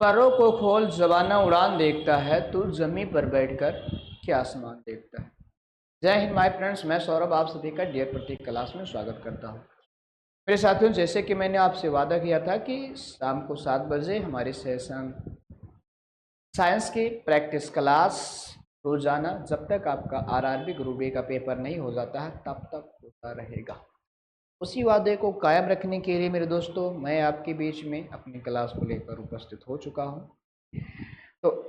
परों को खोल ज़बाना उड़ान देखता है, तू ज़मीं पर बैठकर क्या आसमान देखता है। जय हिंद माय फ्रेंड्स, मैं सौरभ आप सभी का डियर प्रतीक क्लास में स्वागत करता हूँ। मेरे साथियों, जैसे कि मैंने आपसे वादा किया था कि शाम को 7 बजे हमारी सेशन साइंस की प्रैक्टिस क्लास रोजाना जब तक आपका आरआरबी ग्रुप ए का पेपर नहीं हो जाता है तब तक होता रहेगा। उसी वादे को कायम रखने के लिए मेरे दोस्तों, मैं आपके बीच में अपनी क्लास को लेकर उपस्थित हो चुका हूँ। तो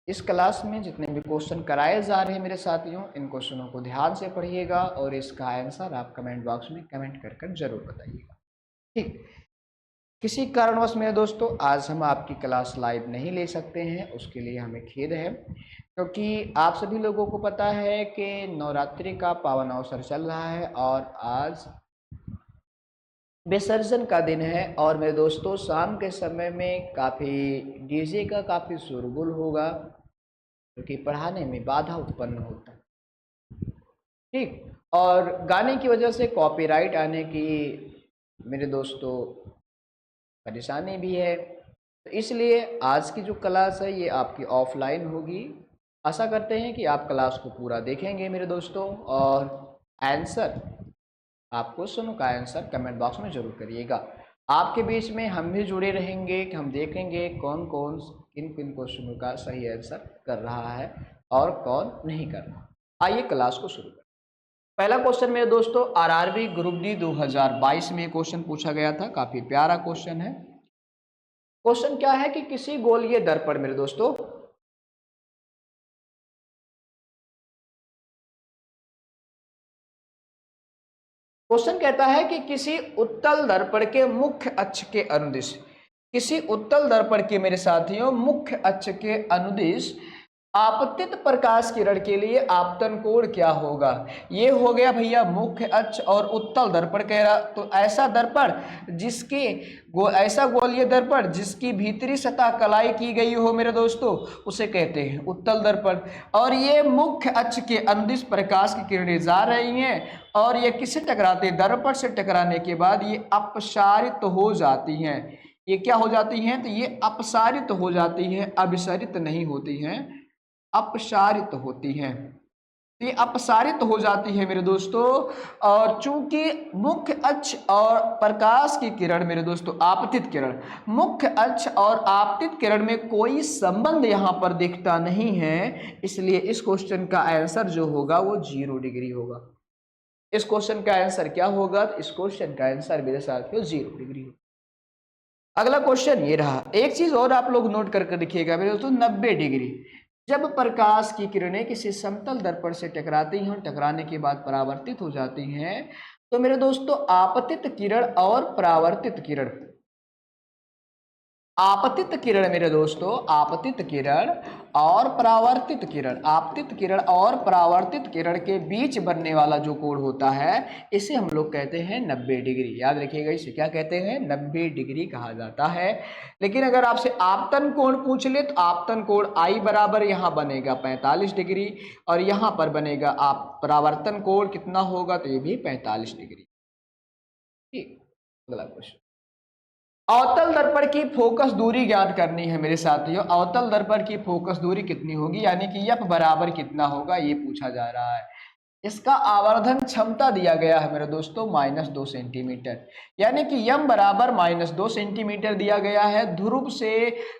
इस क्लास में जितने भी क्वेश्चन कराए जा रहे हैं मेरे साथियों, इन क्वेश्चनों को ध्यान से पढ़िएगा और इसका आंसर आप कमेंट बॉक्स में कमेंट कर जरूर बताइएगा। ठीक, किसी कारणवश मेरे दोस्तों आज हम आपकी क्लास लाइव नहीं ले सकते हैं, उसके लिए हमें खेद है, क्योंकि आप सभी लोगों को पता है कि नवरात्रि का पावन अवसर चल रहा है और आज विसर्जन का दिन है। और मेरे दोस्तों शाम के समय में काफ़ी डीजे का काफ़ी शोरगुल होगा, क्योंकि पढ़ाने में बाधा उत्पन्न होता है। ठीक, और गाने की वजह से कॉपीराइट आने की मेरे दोस्तों परेशानी भी है। तो इसलिए आज की जो क्लास है ये आपकी ऑफलाइन होगी। आशा करते हैं कि आप क्लास को पूरा देखेंगे मेरे दोस्तों, और आंसर आप क्वेश्चनों का आंसर कमेंट बॉक्स में जरूर करिएगा। आपके बीच में हम भी जुड़े रहेंगे कि हम देखेंगे कौन कौन किन किन क्वेश्चनों का सही आंसर कर रहा है और कौन नहीं कर रहा। आइए क्लास को शुरू करें। पहला क्वेश्चन मेरे दोस्तों आरआरबी ग्रुप डी 2022 में क्वेश्चन पूछा गया था, काफी प्यारा क्वेश्चन है। क्वेश्चन क्या है कि किसी गोलीय दर्पण मेरे दोस्तों क्वेश्चन कहता है कि किसी उत्तल दर्पण के मुख्य अक्ष के अनुदिश, किसी उत्तल दर्पण के मेरे साथियों मुख्य अक्ष के अनुदिश आपतित प्रकाश किरण के लिए आपतन कोण क्या होगा। ये हो गया भैया मुख्य अक्ष और उत्तल दर्पण कह रहा। तो ऐसा दर्पण जिसके ऐसा गोलीय दर्पण जिसकी भीतरी सतह कलाई की गई हो मेरे दोस्तों उसे कहते हैं उत्तल दर्पण। और ये मुख्य अक्ष के अनुदिश प्रकाश की किरणें जा रही हैं और ये किससे टकराते हैं, दर्पण से टकराने के बाद ये अपसारित हो जाती हैं। ये क्या हो जाती हैं, तो ये अपसारित हो जाती हैं, अभिसारित नहीं होती हैं, अपसारित होती हैं। तो ये अपसारित हो जाती है मेरे दोस्तों। और चूंकि मुख्य अक्ष और प्रकाश की किरण मेरे दोस्तों आपतित किरण, मुख्य अक्ष और आपतित किरण में कोई संबंध यहां पर दिखता नहीं है, इसलिए इस क्वेश्चन का आंसर जो होगा वो 0 डिग्री होगा। इस क्वेश्चन का आंसर क्या होगा, इस क्वेश्चन का आंसर मेरे साथियों 0 डिग्री होगा। अगला क्वेश्चन ये रहा। एक चीज और आप लोग नोट करके देखिएगा मेरे दोस्तों, 90 डिग्री जब प्रकाश की किरणें किसी समतल दर्पण से टकराती हैं और टकराने के बाद परावर्तित हो जाती हैं, तो मेरे दोस्तों आपतित किरण और परावर्तित किरण, आपतित किरण मेरे दोस्तों, आपतित किरण और परावर्तित किरण, आपतित किरण और परावर्तित किरण के बीच बनने वाला जो कोण होता है इसे हम लोग कहते हैं 90 डिग्री। याद रखिएगा, इसे क्या कहते हैं, 90 डिग्री कहा जाता है। लेकिन अगर आपसे आपतन कोण पूछ ले तो आपतन कोण आई बराबर यहाँ बनेगा 45 डिग्री और यहाँ पर बनेगा आप परावर्तन कोण कितना होगा, तो ये भी 45 डिग्री। ठीक, अगला क्वेश्चन। अवतल दर्पण की फोकस दूरी ज्ञात करनी है मेरे साथियों। अवतल दर्पण की फोकस दूरी कितनी होगी, यानी कि एफ बराबर कितना होगा, ये पूछा जा रहा है। इसका आवर्धन क्षमता दिया गया है मेरे दोस्तों -2 सेंटीमीटर, यानी कि यम बराबर -2 सेंटीमीटर दिया गया है। ध्रुव से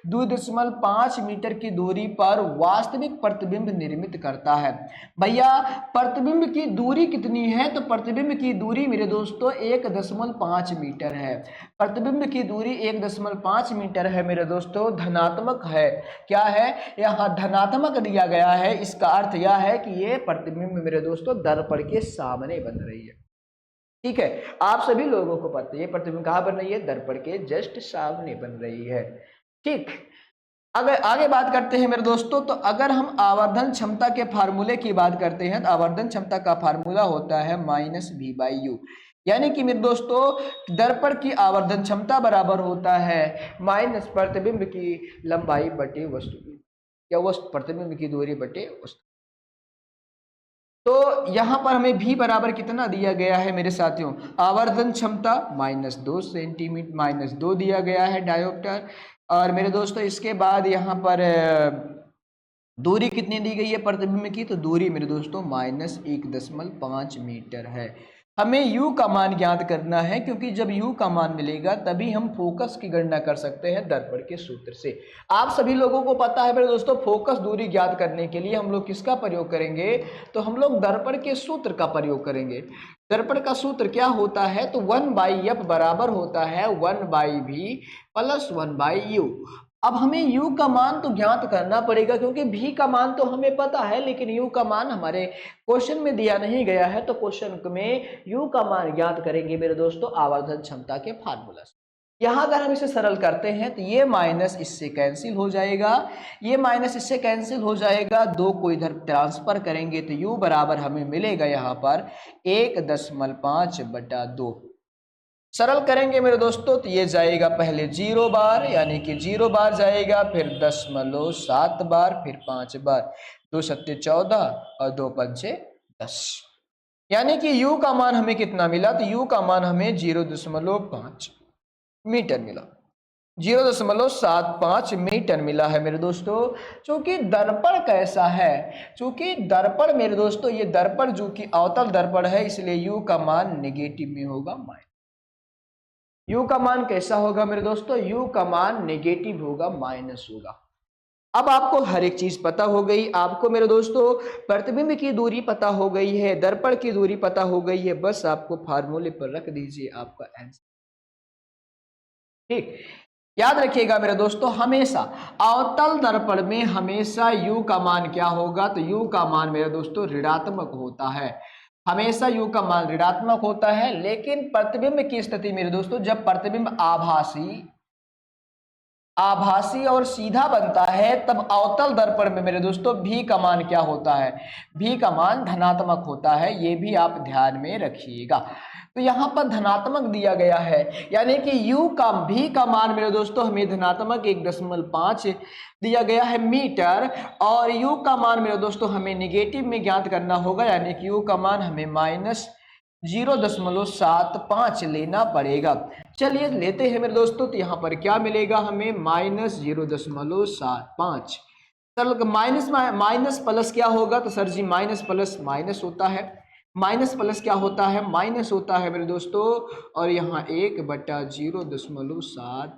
2.5 मीटर की दूरी पर वास्तविक प्रतिबिंब निर्मित करता है। भैया प्रतिबिंब की दूरी कितनी है, तो प्रतिबिंब की दूरी मेरे दोस्तों 1.5 मीटर है। प्रतिबिंब की दूरी 1.5 मीटर है मेरे दोस्तों, धनात्मक है। क्या है, यहाँ धनात्मक दिया गया है। इसका अर्थ यह है कि ये प्रतिबिंब मेरे दोस्तों दर्पण के सामने बन रही है। ठीक है, आप सभी लोगों को पता है ये प्रतिबिंब कहां बन रही है, दर्पण के जस्ट सामने बन रही है। ठीक, अगर आगे बात करते हैं मेरे दोस्तों, तो अगर हम आवर्धन क्षमता के फार्मूले की बात करते हैं तो आवर्धन क्षमता का फार्मूला होता है -v/u, यानी कि मेरे दोस्तों दर्पण की आवर्धन क्षमता बराबर होता है माइनस प्रतिबिंब की लंबाई बटे वस्तु की, या वस्तु प्रतिबिंब की दूरी बटे वस्तु। तो यहां पर हमें v बराबर कितना दिया गया है मेरे साथियों, आवर्धन क्षमता -2 सेंटीमीटर -2 दिया गया है डायोप्टर, और मेरे दोस्तों इसके बाद यहाँ पर दूरी कितनी दी गई है प्रतिबिंब की, तो दूरी मेरे दोस्तों -1.5 मीटर है। हमें u का मान ज्ञात करना है, क्योंकि जब u का मान मिलेगा तभी हम फोकस की गणना कर सकते हैं दर्पण के सूत्र से। आप सभी लोगों को पता है मेरे दोस्तों, फोकस दूरी ज्ञात करने के लिए हम लोग किसका प्रयोग करेंगे, तो हम लोग दर्पण के सूत्र का प्रयोग करेंगे। दर्पण का सूत्र क्या होता है, तो 1/f बराबर होता है 1/v प्लस 1/u। अब हमें u का मान तो ज्ञात करना पड़ेगा, क्योंकि v का मान तो हमें पता है, लेकिन u का मान हमारे क्वेश्चन में दिया नहीं गया है। तो क्वेश्चन में u का मान ज्ञात करेंगे मेरे दोस्तों आवर्धन क्षमता के फार्मूला से। यहाँ अगर हम इसे सरल करते हैं तो ये माइनस इससे कैंसिल हो जाएगा, ये माइनस इससे कैंसिल हो जाएगा, 2 को इधर ट्रांसफर करेंगे तो u बराबर हमें मिलेगा यहाँ पर 1.5/2। सरल करेंगे मेरे दोस्तों तो ये जाएगा पहले 0 बार, यानी कि 0 बार जाएगा, फिर 0.7 बार, फिर 5 बार, 2 सत्ते 14 और 2 पंचे 10, यानी कि u का मान हमें कितना मिला, तो u का मान हमें 0.5 मीटर मिला, 0.75 मीटर मिला है मेरे दोस्तों। चूंकि दर्पण कैसा है, चूंकि दर्पण मेरे दोस्तों ये दर्पण जो कि अवतल दर्पण है, इसलिए u का मान नेगेटिव में होगा, u का मान कैसा होगा मेरे दोस्तों, u का मान नेगेटिव होगा, माइनस होगा। अब आपको हर एक चीज पता हो गई, आपको मेरे दोस्तों प्रतिबिंब की दूरी पता हो गई है, दर्पण की दूरी पता हो गई है, बस आपको फार्मूले पर रख दीजिए आपका आंसर। ठीक, याद रखिएगा मेरे दोस्तों, हमेशा अवतल दर्पण में हमेशा u का मान क्या होगा, तो u का मान मेरे दोस्तों ऋणात्मक होता है, हमेशा u का मान ऋणात्मक होता है। लेकिन प्रतिबिंब की स्थिति मेरे दोस्तों, जब प्रतिबिंब आभासी और सीधा बनता है, तब अवतल दर्पण में मेरे दोस्तों v का मान क्या होता है, v का मान धनात्मक होता है, ये भी आप ध्यान में रखिएगा। तो यहाँ पर धनात्मक दिया गया है, यानी कि v का मान मेरे दोस्तों हमें धनात्मक 1.5 दिया गया है मीटर, और u का मान मेरे दोस्तों हमें निगेटिव में ज्ञात करना होगा, यानी कि u का मान हमें -0.75 लेना पड़ेगा। चलिए लेते हैं मेरे दोस्तों, तो यहाँ पर क्या मिलेगा हमें, -0.75। चलो माइनस प्लस क्या होगा, तो सर जी माइनस प्लस माइनस होता है, माइनस प्लस क्या होता है, माइनस होता है मेरे दोस्तों, और यहाँ 1/0.75।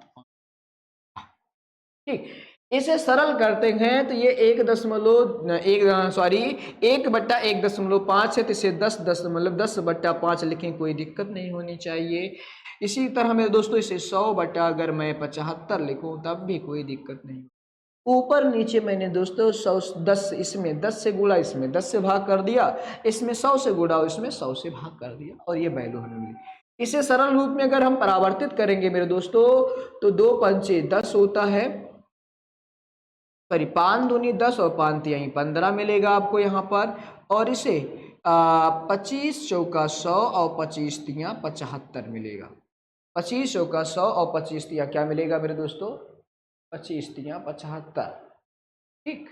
ठीक, इसे सरल करते हैं तो ये 1/1.5 है, तो इसे 10.10/5 लिखें, कोई दिक्कत नहीं होनी चाहिए। इसी तरह मेरे दोस्तों इसे 100 अगर मैं 75 लिखूं तब भी कोई दिक्कत नहीं। ऊपर नीचे मैंने दोस्तों 110, इसमें 10 से गुणा, इसमें 10 से भाग कर दिया, इसमें 100 से गुणा, इसमें 100 से भाग कर दिया, और ये वैल्यू हमें मिली। इसे सरल रूप में अगर हम परावर्तित करेंगे मेरे दोस्तों, तो 2 पंचे 10 होता है, सॉरी 5 दूनी 10 और 5 तिहाई 15 मिलेगा आपको यहाँ पर, और इसे 25 चौका 100 और 25 तिया 75 मिलेगा, 25 चौका 100 और 25 तिया क्या मिलेगा मेरे दोस्तों, 25 तिया 75। ठीक,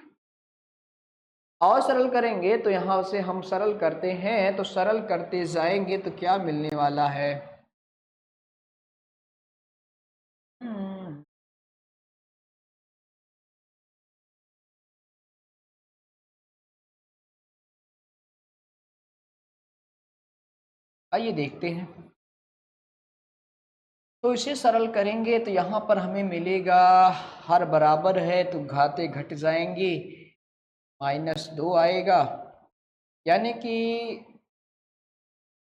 और सरल करेंगे तो यहाँ से हम सरल करते हैं, तो सरल करते जाएंगे तो क्या मिलने वाला है, आइए देखते हैं। तो इसे सरल करेंगे तो यहाँ पर हमें मिलेगा, हर बराबर है तो घाते घट जाएंगे, -2 आएगा, यानी कि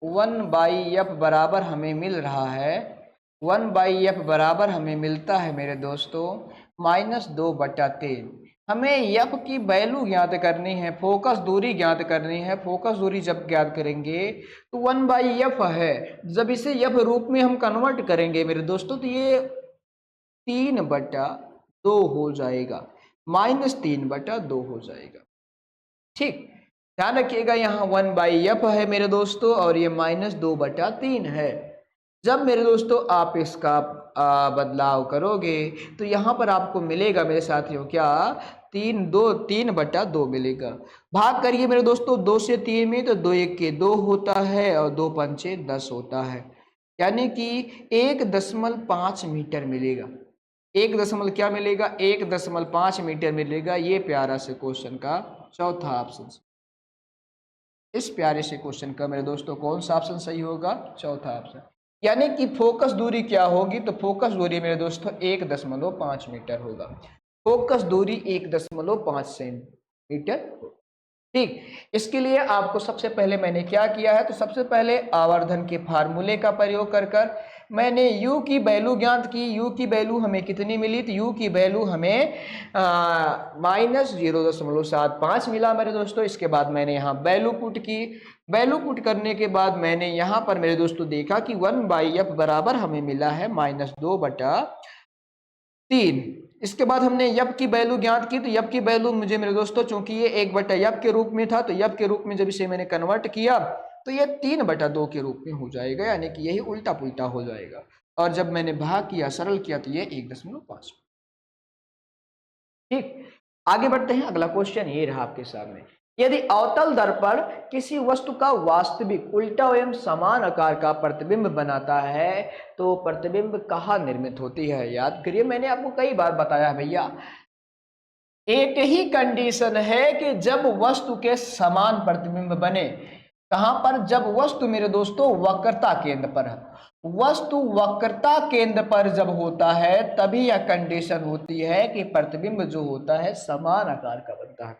1/f बराबर हमें मिल रहा है, 1/f बराबर हमें मिलता है मेरे दोस्तों -2/3। हमें f की वैल्यू ज्ञात करनी है, फोकस दूरी ज्ञात करनी है। फोकस दूरी जब ज्ञात करेंगे तो 1/f है, जब इसे f रूप में हम कन्वर्ट करेंगे मेरे दोस्तों तो ये 3/2 हो जाएगा, -3/2 हो जाएगा। ठीक, ध्यान रखिएगा यहाँ 1/f है मेरे दोस्तों, और ये -2/3 है। जब मेरे दोस्तों आप इसका बदलाव करोगे तो यहाँ पर आपको मिलेगा मेरे साथियों क्या, 3/2 मिलेगा। भाग करिए मेरे दोस्तों 2 से 3 में, तो 2 1 के 2 होता है, और 2 पंचे 10 होता है, यानी कि 1.5 मीटर मिलेगा। 1 दशमलव क्या मिलेगा, 1.5 मीटर मिलेगा। ये प्यारा से क्वेश्चन का चौथा ऑप्शन। इस प्यारे से क्वेश्चन का मेरे दोस्तों कौन सा ऑप्शन सही होगा, चौथा ऑप्शन। यानी कि फोकस दूरी क्या होगी, तो फोकस दूरी मेरे दोस्तों 1.5 मीटर होगा। फोकस दूरी 1.5 सेंटीमीटर। ठीक, इसके लिए आपको सबसे पहले मैंने क्या किया है, तो सबसे पहले आवर्धन के फार्मूले का प्रयोग कर मैंने u की वैल्यू ज्ञात की। u की वैल्यू हमें कितनी मिली, तो u की वैल्यू हमें -0.75 मिला मेरे दोस्तों। इसके बाद मैंने यहाँ वैल्यू पुट की। वैल्यू पुट करने के बाद मैंने यहाँ पर मेरे दोस्तों देखा कि 1/f बराबर हमें मिला है -2/3। इसके बाद हमने यब की वैल्यू ज्ञात की, तो यब की वैल्यू मुझे मेरे दोस्तों चूंकि ये 1/यब के रूप में था, तो यब के रूप में जब इसे मैंने कन्वर्ट किया तो ये 3/2 के रूप में हो जाएगा, यानी कि यही उल्टा पुल्टा हो जाएगा। और जब मैंने भाग किया, सरल किया, तो ये 1.5। ठीक, आगे बढ़ते हैं। अगला क्वेश्चन ये रहा आपके सामने। यदि अवतल दर्पण किसी वस्तु का वास्तविक उल्टा एवं समान आकार का प्रतिबिंब बनाता है तो प्रतिबिंब कहाँ निर्मित होती है। याद करिए, मैंने आपको कई बार बताया है भैया, एक ही कंडीशन है कि जब वस्तु के समान प्रतिबिंब बने। कहां पर, जब वस्तु मेरे दोस्तों वक्रता केंद्र पर है। वस्तु वक्रता केंद्र पर जब होता है तभी यह कंडीशन होती है कि प्रतिबिंब जो होता है समान आकार का बनता है।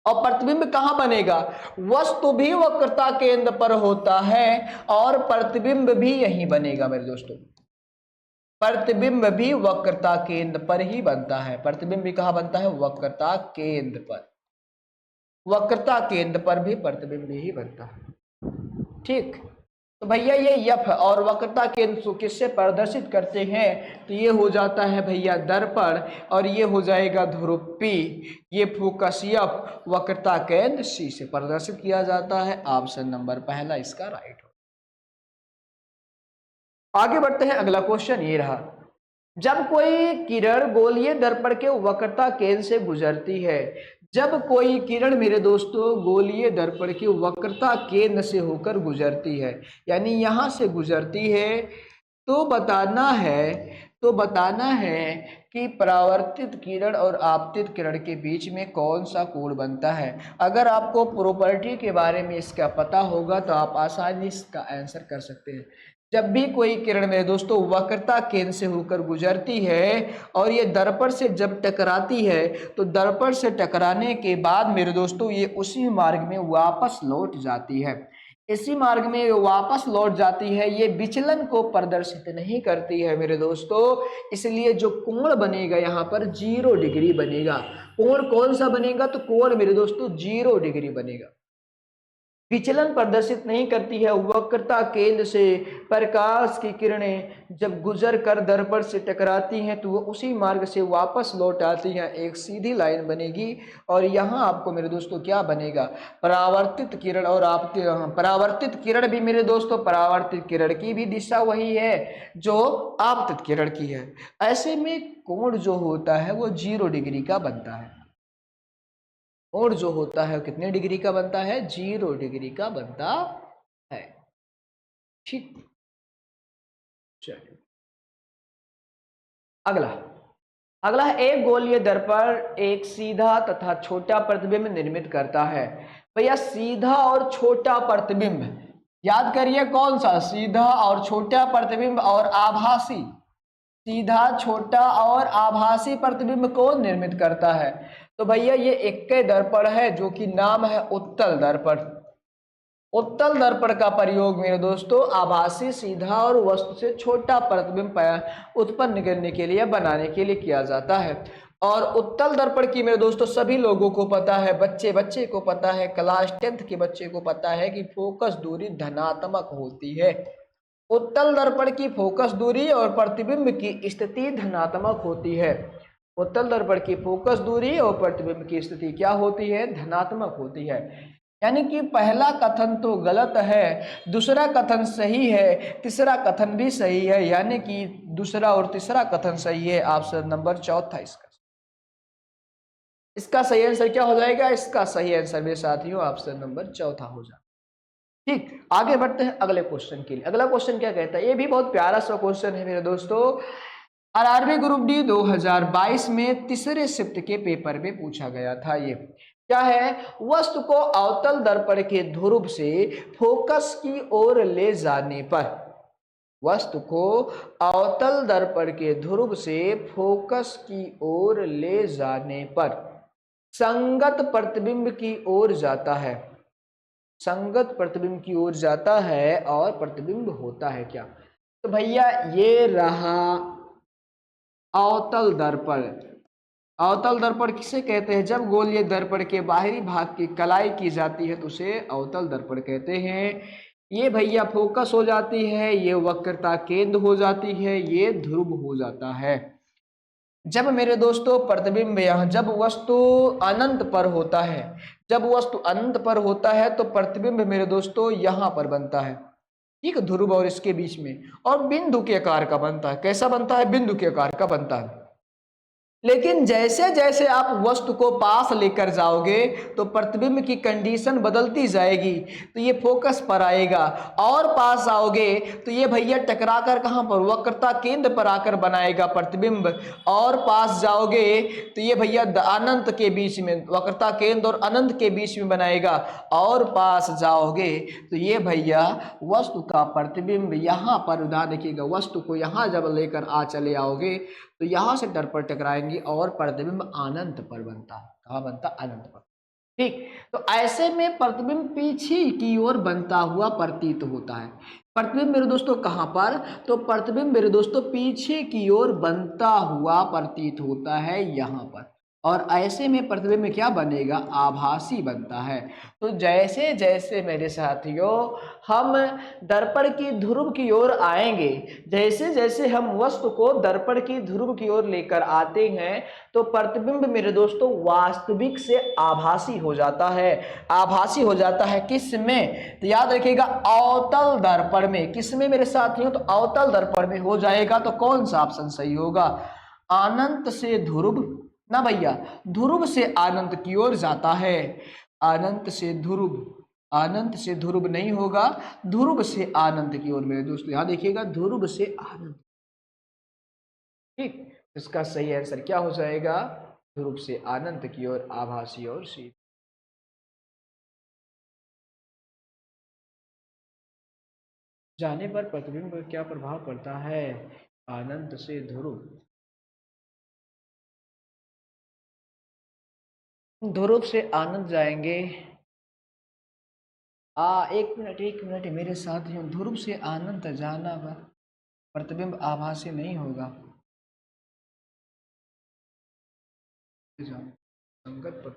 और प्रतिबिंब कहां बनेगा, वस्तु भी वक्रता केंद्र पर होता है और प्रतिबिंब भी यही बनेगा मेरे दोस्तों। प्रतिबिंब भी वक्रता केंद्र पर ही बनता है। प्रतिबिंब भी कहां बनता है, वक्रता केंद्र पर। वक्रता केंद्र पर भी प्रतिबिंब ही बनता है। ठीक, तो भैया ये यफ और वक्रता केंद्र को किससे प्रदर्शित करते हैं, तो ये हो जाता है भैया दर्पण, और ये हो जाएगा ध्रुव P। ये फोकस यफ, वक्रता केंद्र C से प्रदर्शित किया जाता है। ऑप्शन नंबर पहला इसका राइट हो। आगे बढ़ते हैं। अगला क्वेश्चन ये रहा। जब कोई किरण गोलीय दर्पण के वक्रता केंद्र से गुजरती है, जब कोई किरण मेरे दोस्तों गोलीय दर्पण की वक्रता केंद्र से होकर गुजरती है, यानी यहां से गुजरती है, तो बताना है कि परावर्तित किरण और आपतित किरण के बीच में कौन सा कोण बनता है। अगर आपको प्रॉपर्टी के बारे में इसका पता होगा तो आप आसानी इसका आंसर कर सकते हैं। जब भी कोई किरण मेरे दोस्तों वक्रता केंद्र से होकर गुजरती है और ये दर्पण से जब टकराती है, तो दर्पण से टकराने के बाद मेरे दोस्तों ये उसी मार्ग में वापस लौट जाती है। इसी मार्ग में वापस लौट जाती है, ये विचलन को प्रदर्शित नहीं करती है मेरे दोस्तों। इसलिए जो कोण बनेगा यहाँ पर 0 डिग्री बनेगा। कोण कौन सा बनेगा, तो कोण मेरे दोस्तों 0 डिग्री बनेगा। विचलन प्रदर्शित नहीं करती है। वक्रता केंद्र से प्रकाश की किरणें जब गुजर कर दर्पण से टकराती हैं तो वो उसी मार्ग से वापस लौट आती हैं, एक सीधी लाइन बनेगी। और यहाँ आपको मेरे दोस्तों क्या बनेगा, परावर्तित किरण और आपतित। परावर्तित किरण भी मेरे दोस्तों, परावर्तित किरण की भी दिशा वही है जो आपतित किरण की है। ऐसे में कोण जो होता है वो 0 डिग्री का बनता है। कोण जो होता है कितने डिग्री का बनता है, 0 डिग्री का बनता है। ठीक, चलिए अगला। अगला है, एक गोलीय दर्पण एक सीधा तथा छोटा प्रतिबिंब निर्मित करता है। भैया सीधा और छोटा प्रतिबिंब याद करिए, कौन सा, सीधा और छोटा प्रतिबिंब और आभासी। सीधा, छोटा और आभासी प्रतिबिंब कौन निर्मित करता है, तो भैया ये एक दर्पण है जो कि नाम है उत्तल दर्पण। उत्तल दर्पण का प्रयोग मेरे दोस्तों आभासी, सीधा और वस्तु से छोटा प्रतिबिंब उत्पन्न करने के लिए, बनाने के लिए किया जाता है। और उत्तल दर्पण की मेरे दोस्तों सभी लोगों को पता है, बच्चे को पता है, क्लास 10th के बच्चे को पता है कि फोकस दूरी धनात्मक होती है। उत्तल दर्पण की फोकस दूरी और प्रतिबिंब की स्थिति धनात्मक होती है। उत्तल दर्पण की फोकस दूरी और प्रतिबिंब की स्थिति क्या होती है, धनात्मक होती है। यानी कि पहला कथन तो गलत है, दूसरा कथन सही है, तीसरा कथन भी सही है, यानी कि दूसरा और तीसरा कथन सही है। ऑप्शन नंबर चौथा इसका सही आंसर क्या हो जाएगा, इसका सही आंसर मेरे साथियों ऑप्शन नंबर चौथा हो जाएगा। ठीक, आगे बढ़ते हैं अगले क्वेश्चन के लिए। अगला क्वेश्चन क्या कहता है, ये भी बहुत प्यारा सा क्वेश्चन है मेरे दोस्तों। आरआरबी ग्रुप डी 2022 में तीसरे शिफ्ट के पेपर में पूछा गया था। ये क्या है? वस्तु को अवतल दर्पण के ध्रुव से फोकस की ओर ले जाने पर, वस्तु को अवतल दर्पण के ध्रुव से फोकस की ओर ले जाने पर संगत प्रतिबिंब की ओर जाता है, संगत प्रतिबिंब की ओर जाता है और प्रतिबिंब होता है क्या? तो भैया ये रहा अवतल दर्पण। अवतल दर्पण किसे कहते हैं? जब गोलीय दर्पण के बाहरी भाग की कलाई की जाती है तो उसे अवतल दर्पण कहते हैं। ये भैया फोकस हो जाती है, ये वक्रता केंद्र हो जाती है, ये ध्रुव हो जाता है। जब मेरे दोस्तों प्रतिबिंब यहाँ, जब वस्तु अनंत पर होता है, जब वस्तु अनंत पर होता है तो प्रतिबिंब मेरे दोस्तों यहाँ पर बनता है, ठीक, ध्रुव और इसके बीच में, और बिंदु के आकार का बनता है। कैसा बनता है? बिंदु के आकार का बनता है। लेकिन जैसे जैसे आप वस्तु को पास लेकर जाओगे तो प्रतिबिंब की कंडीशन बदलती जाएगी, तो ये फोकस पर आएगा, और पास आओगे तो ये भैया टकरा कर कहाँ पर? वक्रता केंद्र पर आकर बनाएगा प्रतिबिंब, और पास जाओगे तो ये भैया अनंत के बीच में, वक्रता केंद्र और अनंत के बीच में बनाएगा, और पास जाओगे तो ये भैया वस्तु का प्रतिबिंब यहाँ पर, ध्यान रखिएगा, वस्तु को यहाँ जब लेकर चले आओगे तो यहां से दर्पण टकराएंगे और प्रतिबिंब अनंत पर बनता है। कहाँ बनता? अनंत पर। ठीक, तो ऐसे में प्रतिबिंब पीछे की ओर बनता हुआ प्रतीत होता है। प्रतिबिंब मेरे दोस्तों कहाँ पर? तो प्रतिबिंब मेरे दोस्तों पीछे की ओर बनता हुआ प्रतीत होता है यहाँ पर, और ऐसे में प्रतिबिंब क्या बनेगा? आभासी बनता है। तो जैसे जैसे मेरे साथियों हम दर्पण की ध्रुव की ओर आएंगे, जैसे जैसे हम वस्तु को दर्पण की ध्रुव की ओर लेकर आते हैं तो प्रतिबिंब मेरे दोस्तों वास्तविक से आभासी हो जाता है। आभासी हो जाता है किस में? तो याद रखिएगा, अवतल दर्पण में। किस में मेरे साथियों? तो अवतल दर्पण में हो जाएगा। तो कौन सा ऑप्शन सही होगा? अनंत से ध्रुव ना भैया, ध्रुव से अनंत की ओर जाता है। अनंत से ध्रुव, अनंत से ध्रुव नहीं होगा, ध्रुव से अनंत की ओर मेरे दोस्तों। यहां देखिएगा, ध्रुव से अनंत। ठीक, इसका सही आंसर क्या हो जाएगा? ध्रुव से अनंत की ओर, आभासी और सीधी। जाने पर प्रतिबिंब पर क्या प्रभाव पड़ता है? अनंत से ध्रुव, ध्रुव से आनंद जाएंगे। एक मिनट मेरे साथियों, ध्रुव से आनंद जाना पर प्रतिबिंब आभासी नहीं होगा। संगत प्रतिबिंब,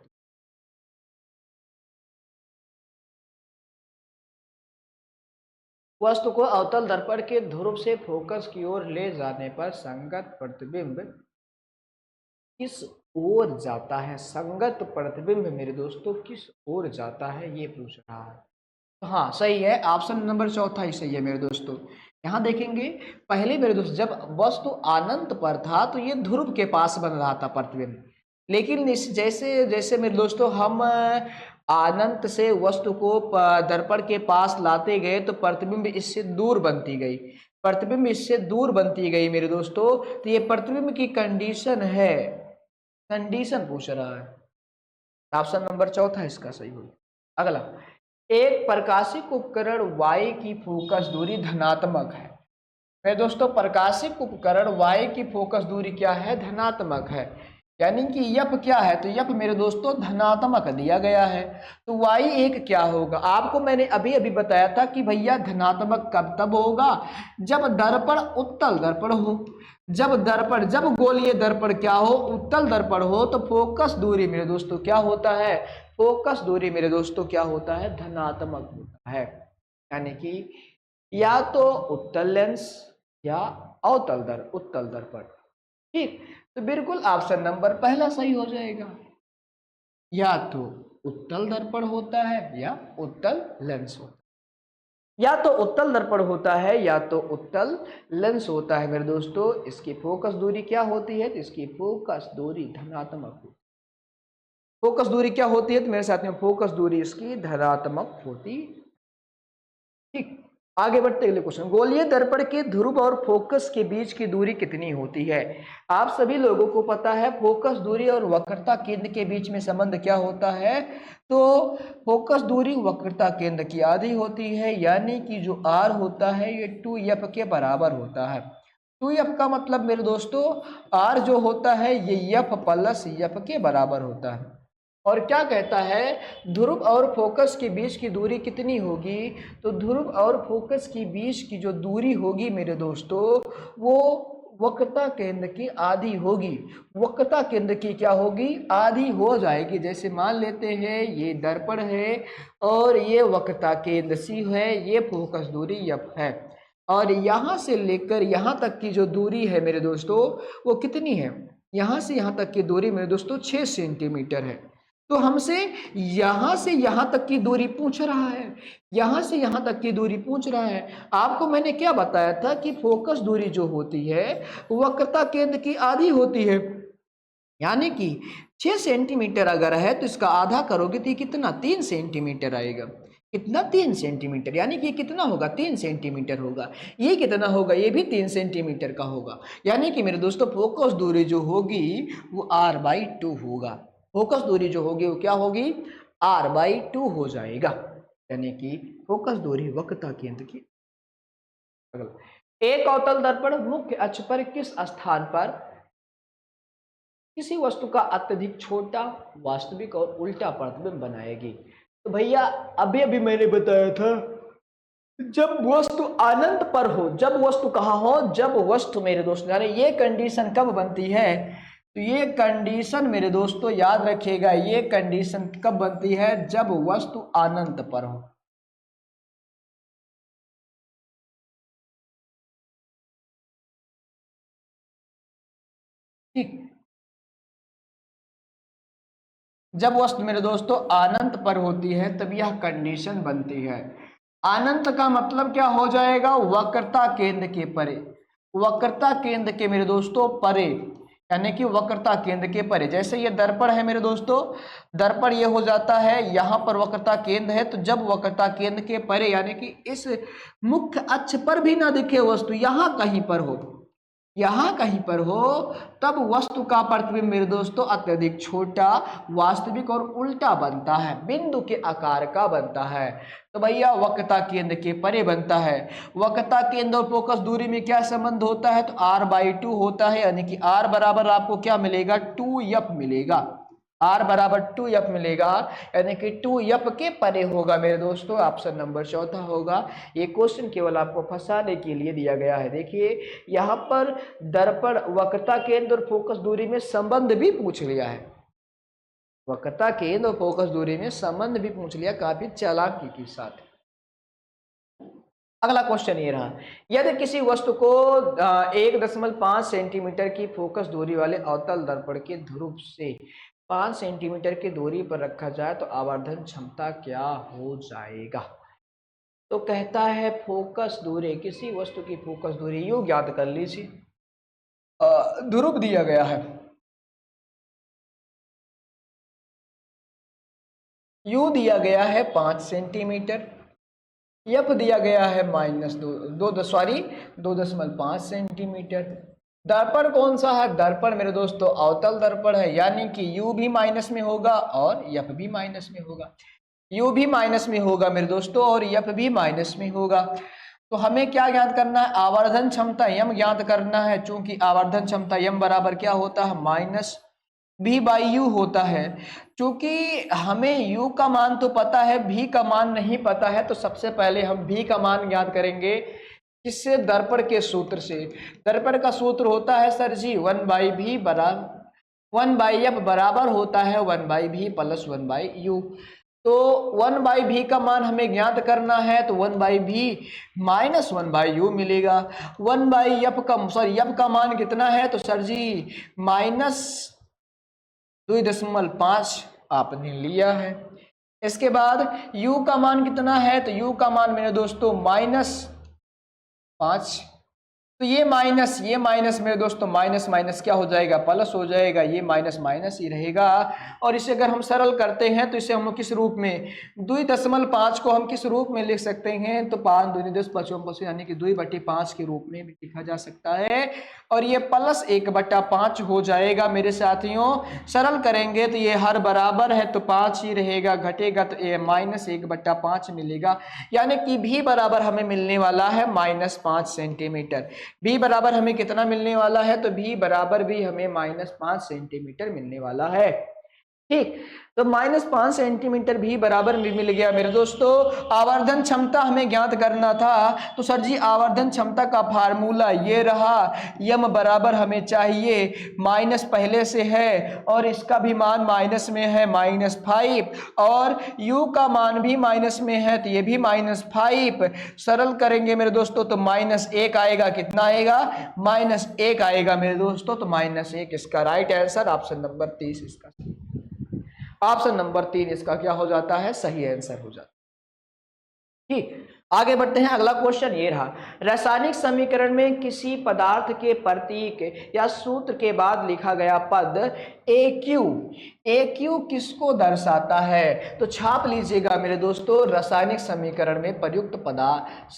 वस्तु को अवतल दर्पण के ध्रुव से फोकस की ओर ले जाने पर संगत प्रतिबिंब किस ओर जाता है? संगत प्रतिबिंब मेरे दोस्तों किस ओर जाता है, ये पूछ रहा है। तो हाँ सही है, ऑप्शन नंबर चौथा ही सही है मेरे दोस्तों। यहाँ देखेंगे, पहले मेरे दोस्त जब वस्तु अनंत पर था तो ये ध्रुव के पास बन रहा था प्रतिबिंब, लेकिन जैसे जैसे मेरे दोस्तों हम अनंत से वस्तु को दर्पण के पास लाते गए तो प्रतिबिंब इससे दूर बनती गई, प्रतिबिंब इससे दूर बनती गई मेरे दोस्तों। तो ये प्रतिबिंब की कंडीशन है, कंडीशन पूछ रहा है। ऑप्शन नंबर चौथा इसका सही होगा। अगला, एक प्रकाशिक उपकरण Y की फोकस दूरी धनात्मक है। मेरे दोस्तों प्रकाशिक उपकरण Y की फोकस दूरी क्या है? धनात्मक है। यानी कि यप क्या है? तो यप मेरे दोस्तों धनात्मक दिया गया है। तो Y1 क्या होगा? आपको मैंने अभी अभी बताया था कि भैया धनात्मक कब तब होगा? जब दर्पण उत्तल दर्पण हो, जब दर्पण, जब गोलीय दर्पण क्या हो? उत्तल दर्पण हो, तो फोकस दूरी मेरे दोस्तों क्या होता है? फोकस दूरी मेरे दोस्तों क्या होता है? धनात्मक होता है। यानी कि या तो उत्तल लेंस या उत्तल दर्पण। ठीक, तो बिल्कुल ऑप्शन नंबर पहला सही हो जाएगा। या तो उत्तल दर्पण होता है या उत्तल लेंस होता है, या तो उत्तल दर्पण होता है या तो उत्तल लेंस होता है मेरे दोस्तों। इसकी फोकस दूरी क्या होती है? तो इसकी फोकस दूरी धनात्मक होती है। फोकस दूरी क्या होती है? तो मेरे साथ में फोकस दूरी इसकी धनात्मक होती। ठीक, आगे बढ़ते अगले क्वेश्चन, गोलीय दर्पण के ध्रुव और फोकस के बीच की दूरी कितनी होती है? आप सभी लोगों को पता है फोकस दूरी और वक्रता केंद्र के बीच में संबंध क्या होता है। तो फोकस दूरी वक्रता केंद्र की आधी होती है, यानी कि जो r होता है ये 2f के बराबर होता है। 2f का मतलब मेरे दोस्तों r जो होता है ये f प्लस f के बराबर होता है। और क्या कहता है ध्रुव और फोकस के बीच की दूरी कितनी होगी? तो ध्रुव और फोकस के बीच की जो दूरी होगी मेरे दोस्तों वो वक्रता केंद्र की आधी होगी। वक्रता केंद्र की क्या होगी? आधी हो जाएगी। जैसे मान लेते हैं ये दर्पण है और ये वक्रता केंद्र सी है, ये फोकस दूरी f है, और यहाँ से लेकर यहाँ तक की जो दूरी है मेरे दोस्तों वो कितनी है? यहाँ से यहाँ तक की दूरी मेरे दोस्तों 6 सेंटीमीटर है। तो हमसे यहां से यहां तक की दूरी पूछ रहा है, यहां से यहां तक की दूरी पूछ रहा है। आपको मैंने क्या बताया था कि फोकस दूरी जो होती है वक्रता केंद्र की आधी होती है, यानी कि 6 सेंटीमीटर अगर है तो इसका आधा करोगे तो कितना? 3 सेंटीमीटर आएगा। कितना? 3 सेंटीमीटर, यानी कि कितना होगा? 3 सेंटीमीटर होगा। ये कितना होगा? ये भी 3 सेंटीमीटर का होगा। यानी कि मेरे दोस्तों फोकस दूरी जो होगी वो r/2 होगा। फोकस दूरी जो होगी वो क्या होगी? r/2 हो जाएगा। यानी कि फोकस दूरी वक्रता केंद्र की। एक अवतल दर्पण मुख्य अक्ष पर किस स्थान पर किसी वस्तु का अत्यधिक छोटा, वास्तविक और उल्टा प्रतिबिंब बनाएगी? तो भैया अभी अभी मैंने बताया था जब वस्तु अनंत पर हो, जब वस्तु कहाँ हो? जब वस्तु मेरे दोस्त, यानी ये कंडीशन कब बनती है? तो ये कंडीशन मेरे दोस्तों याद रखिएगा, ये कंडीशन कब बनती है? जब वस्तु अनंत पर हो। ठीक, जब वस्तु मेरे दोस्तों अनंत पर होती है तब यह कंडीशन बनती है। अनंत का मतलब क्या हो जाएगा? वक्रता केंद्र के परे, वक्रता केंद्र के मेरे दोस्तों परे, यानी कि वक्रता केंद्र के परे। जैसे ये दर्पण है मेरे दोस्तों, दर्पण ये हो जाता है यहाँ पर वक्रता केंद्र है, तो जब वक्रता केंद्र के परे यानी कि इस मुख्य अक्ष पर भी ना दिखे वस्तु, यहाँ कहीं पर हो, यहाँ कहीं पर हो, तब वस्तु का प्रतिबिंब मेरे दोस्तों अत्यधिक छोटा, वास्तविक और उल्टा बनता है, बिंदु के आकार का बनता है। तो भैया वक्रता केंद्र के परे बनता है। वक्रता केंद्र और फोकस दूरी में क्या संबंध होता है? तो r/2 होता है, यानी कि r बराबर आपको क्या मिलेगा? 2f मिलेगा। r बराबर 2f मिलेगा, यानी कि 2f के परे होगा मेरे दोस्तों। ऑप्शन नंबर चौथा होगा। ये क्वेश्चन केवल आपको फंसाने के लिए दिया गया है। देखिए यहाँ पर दर्पण, वक्रता केंद्र और फोकस दूरी में संबंध भी पूछ लिया है, वक्रता केंद्र और फोकस दूरी में संबंध भी पूछ लिया, काफी चालाकी के साथ। अगला क्वेश्चन ये रहा, यदि किसी वस्तु को 1.5 सेंटीमीटर की फोकस दूरी वाले अवतल दर्पण के ध्रुव से 5 सेंटीमीटर की दूरी पर रखा जाए तो आवर्धन क्षमता क्या हो जाएगा? तो कहता है फोकस दूरी, किसी वस्तु की फोकस दूरी यूं ज्ञात कर लीजिए, ध्रुव दिया गया है, यू दिया गया है 5 सेंटीमीटर, एफ दिया गया है -2.5 सेंटीमीटर। दर्पण कौन सा है? दर्पण मेरे दोस्तों अवतल दर्पण है, यानी कि यू भी माइनस में होगा और एफ भी माइनस में होगा। यू भी माइनस में होगा मेरे दोस्तों और एफ भी माइनस में होगा। तो हमें क्या ज्ञात करना है? आवर्धन क्षमता यम ज्ञात करना है, चूंकि आवर्धन क्षमता यम बराबर क्या होता है? -v/u होता है। चूंकि हमें u का मान तो पता है, v का मान नहीं पता है, तो सबसे पहले हम v का मान ज्ञात करेंगे। किससे? दर्पण के सूत्र से। दर्पण का सूत्र होता है सर जी 1/v बराबर 1/f बराबर होता है 1/v + 1/u। तो 1/v का मान हमें ज्ञात करना है, तो 1/v - 1/u मिलेगा। 1/f का एफ का मान कितना है? तो सर जी -2.5 आपने लिया है। इसके बाद u का मान कितना है? तो u का मान मेरे दोस्तों -5 तो ये माइनस मेरे दोस्तों माइनस माइनस क्या हो जाएगा, प्लस हो जाएगा, ये माइनस माइनस ही रहेगा। और इसे अगर हम सरल करते हैं तो इसे हम लोग किस रूप में, 2.5 को हम किस रूप में लिख सकते हैं, तो 5 दूनी 10 5 5 यानी कि 2/5 के रूप में भी लिखा जा सकता है। और ये प्लस 1/5 हो जाएगा मेरे साथियों। सरल करेंगे तो ये हर बराबर है तो 5 ही रहेगा, घटेगा तो ये -1/5 मिलेगा, यानी कि भी बराबर हमें मिलने वाला है -5 सेंटीमीटर। भी बराबर हमें कितना मिलने वाला है, तो भी बराबर भी हमें -5 सेंटीमीटर मिलने वाला है। ठीक, तो -5 सेंटीमीटर भी बराबर भी मिल गया मेरे दोस्तों। आवर्धन क्षमता हमें ज्ञात करना था, तो सर जी आवर्धन क्षमता का फार्मूला ये रहा, यम बराबर हमें चाहिए, माइनस पहले से है और इसका भी मान माइनस में है -5, और u का मान भी माइनस में है तो ये भी -5। सरल करेंगे मेरे दोस्तों तो -1 आएगा, कितना आएगा, -1 आएगा मेरे दोस्तों। तो -1 इसका राइट आंसर, ऑप्शन नंबर 30 इसका, ऑप्शन नंबर 3 इसका क्या हो जाता है, सही आंसर हो जाता है। ठीक, आगे बढ़ते हैं। अगला क्वेश्चन ये रहा, रासायनिक समीकरण में किसी पदार्थ के प्रतीक या सूत्र के बाद लिखा गया पद AQ किसको दर्शाता है, तो छाप लीजिएगा मेरे दोस्तों। रासायनिक समीकरण में प्रयुक्त पदार्थ,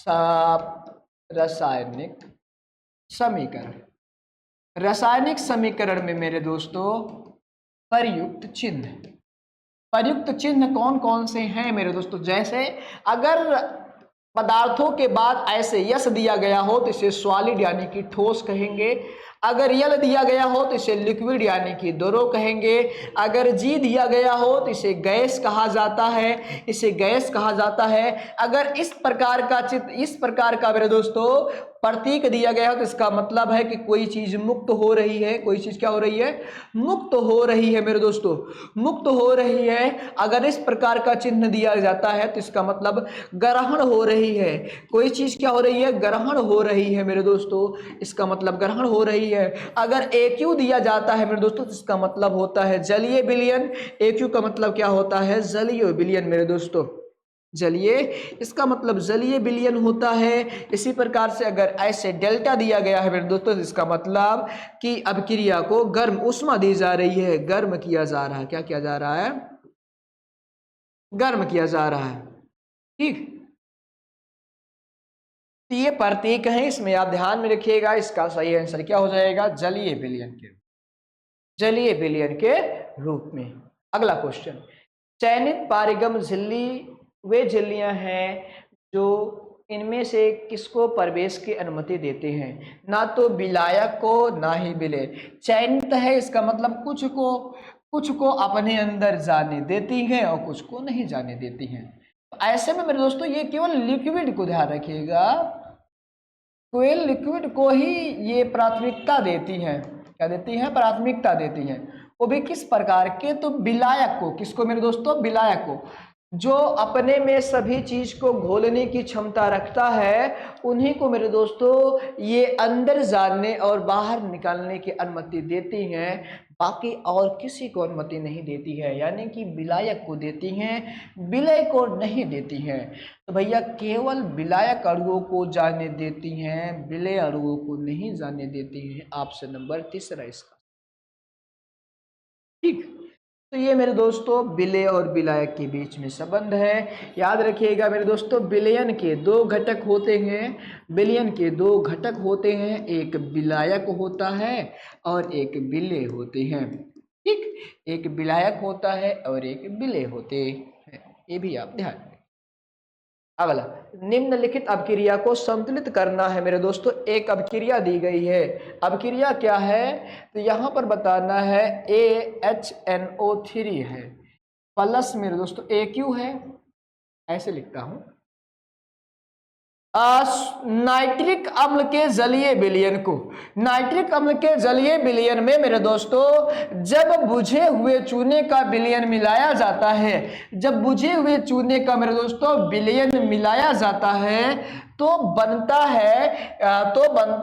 रासायनिक समीकरण में मेरे दोस्तों प्रयुक्त चिन्ह कौन कौन से हैं मेरे दोस्तों। जैसे अगर पदार्थों के बाद ऐसे यस दिया गया हो तो इसे सॉलिड यानी कि ठोस कहेंगे, अगर यल दिया गया हो तो इसे लिक्विड यानी कि द्रव कहेंगे, अगर जी दिया गया हो तो इसे गैस कहा जाता है, अगर इस प्रकार का चित्र, इस प्रकार का मेरे दोस्तों प्रतीक दिया गया हो तो इसका मतलब है कि कोई चीज मुक्त हो रही है, कोई चीज क्या हो रही है, मुक्त हो रही है मेरे दोस्तों, मुक्त हो रही है। अगर इस प्रकार का चिन्ह दिया जाता है तो इसका मतलब ग्रहण हो रही है, कोई चीज क्या हो रही है, ग्रहण हो रही है मेरे दोस्तों, इसका मतलब ग्रहण हो रही है। अगर AQ दिया जाता है मेरे दोस्तों तो इसका मतलब होता है जलीय विलयन, AQ का मतलब क्या होता है, जलीय विलयन मेरे दोस्तों, जलीय, इसका मतलब जलीय विलयन होता है। इसी प्रकार से अगर ऐसे डेल्टा दिया गया है मेरे दोस्तों तो इसका मतलब कि अभिक्रिया को गर्म ऊष्मा दी जा रही है, गर्म किया जा रहा है, क्या किया जा रहा है, गर्म किया जा रहा है। ठीक, तो ये प्रतीक है, इसमें आप ध्यान में रखिएगा, इसका सही आंसर क्या हो जाएगा, जलीय विलयन के रूप में। अगला क्वेश्चन, चयनित पारगम झिल्ली वे झिल्लियां हैं जो इनमें से किसको प्रवेश की अनुमति देते हैं, ना तो विलायक को ना ही विलय। चयनित है इसका मतलब कुछ को अपने अंदर जाने देती हैं और कुछ को नहीं जाने देती हैं। तो ऐसे में मेरे दोस्तों ये केवल लिक्विड को ध्यान रखिएगा, केवल लिक्विड को ही ये प्राथमिकता देती हैं, क्या देती हैं, प्राथमिकता देती हैं। वो भी किस प्रकार के, तो विलायक को, किसको मेरे दोस्तों, विलायक को, जो अपने में सभी चीज को घोलने की क्षमता रखता है, उन्हीं को मेरे दोस्तों ये अंदर जाने और बाहर निकालने की अनुमति देती हैं, बाकी और किसी को अनुमति नहीं देती है, यानी कि विलायक को देती हैं, विलय को नहीं देती हैं। तो भैया केवल विलायक अणुओं को जाने देती हैं, विलय अणुओं को नहीं जाने देती हैं, ऑप्शन नंबर 3 इसका। ठीक, तो ये मेरे दोस्तों विलय और विलायक के बीच में संबंध है। याद रखिएगा मेरे दोस्तों, विलयन के 2 घटक होते हैं, विलयन के 2 घटक होते हैं, एक विलायक होता है और एक विलय होते हैं। ठीक, एक विलायक होता है और एक विलय होते हैं, ये भी आप ध्यान रखें। अगला, निम्नलिखित अभिक्रिया को संतुलित करना है मेरे दोस्तों। एक अभिक्रिया दी गई है, अभिक्रिया क्या है, तो यहां पर बताना है AHNO3 है, प्लस मेरे दोस्तों AQ है, ऐसे लिखता हूं, नाइट्रिक अम्ल के जलीय विलयन को, नाइट्रिक अम्ल के जलीय विलयन में मेरे दोस्तों जब बुझे हुए चूने का विलयन मिलाया जाता है, जब बुझे हुए चूने का मेरे दोस्तों विलयन मिलाया जाता है तो बनता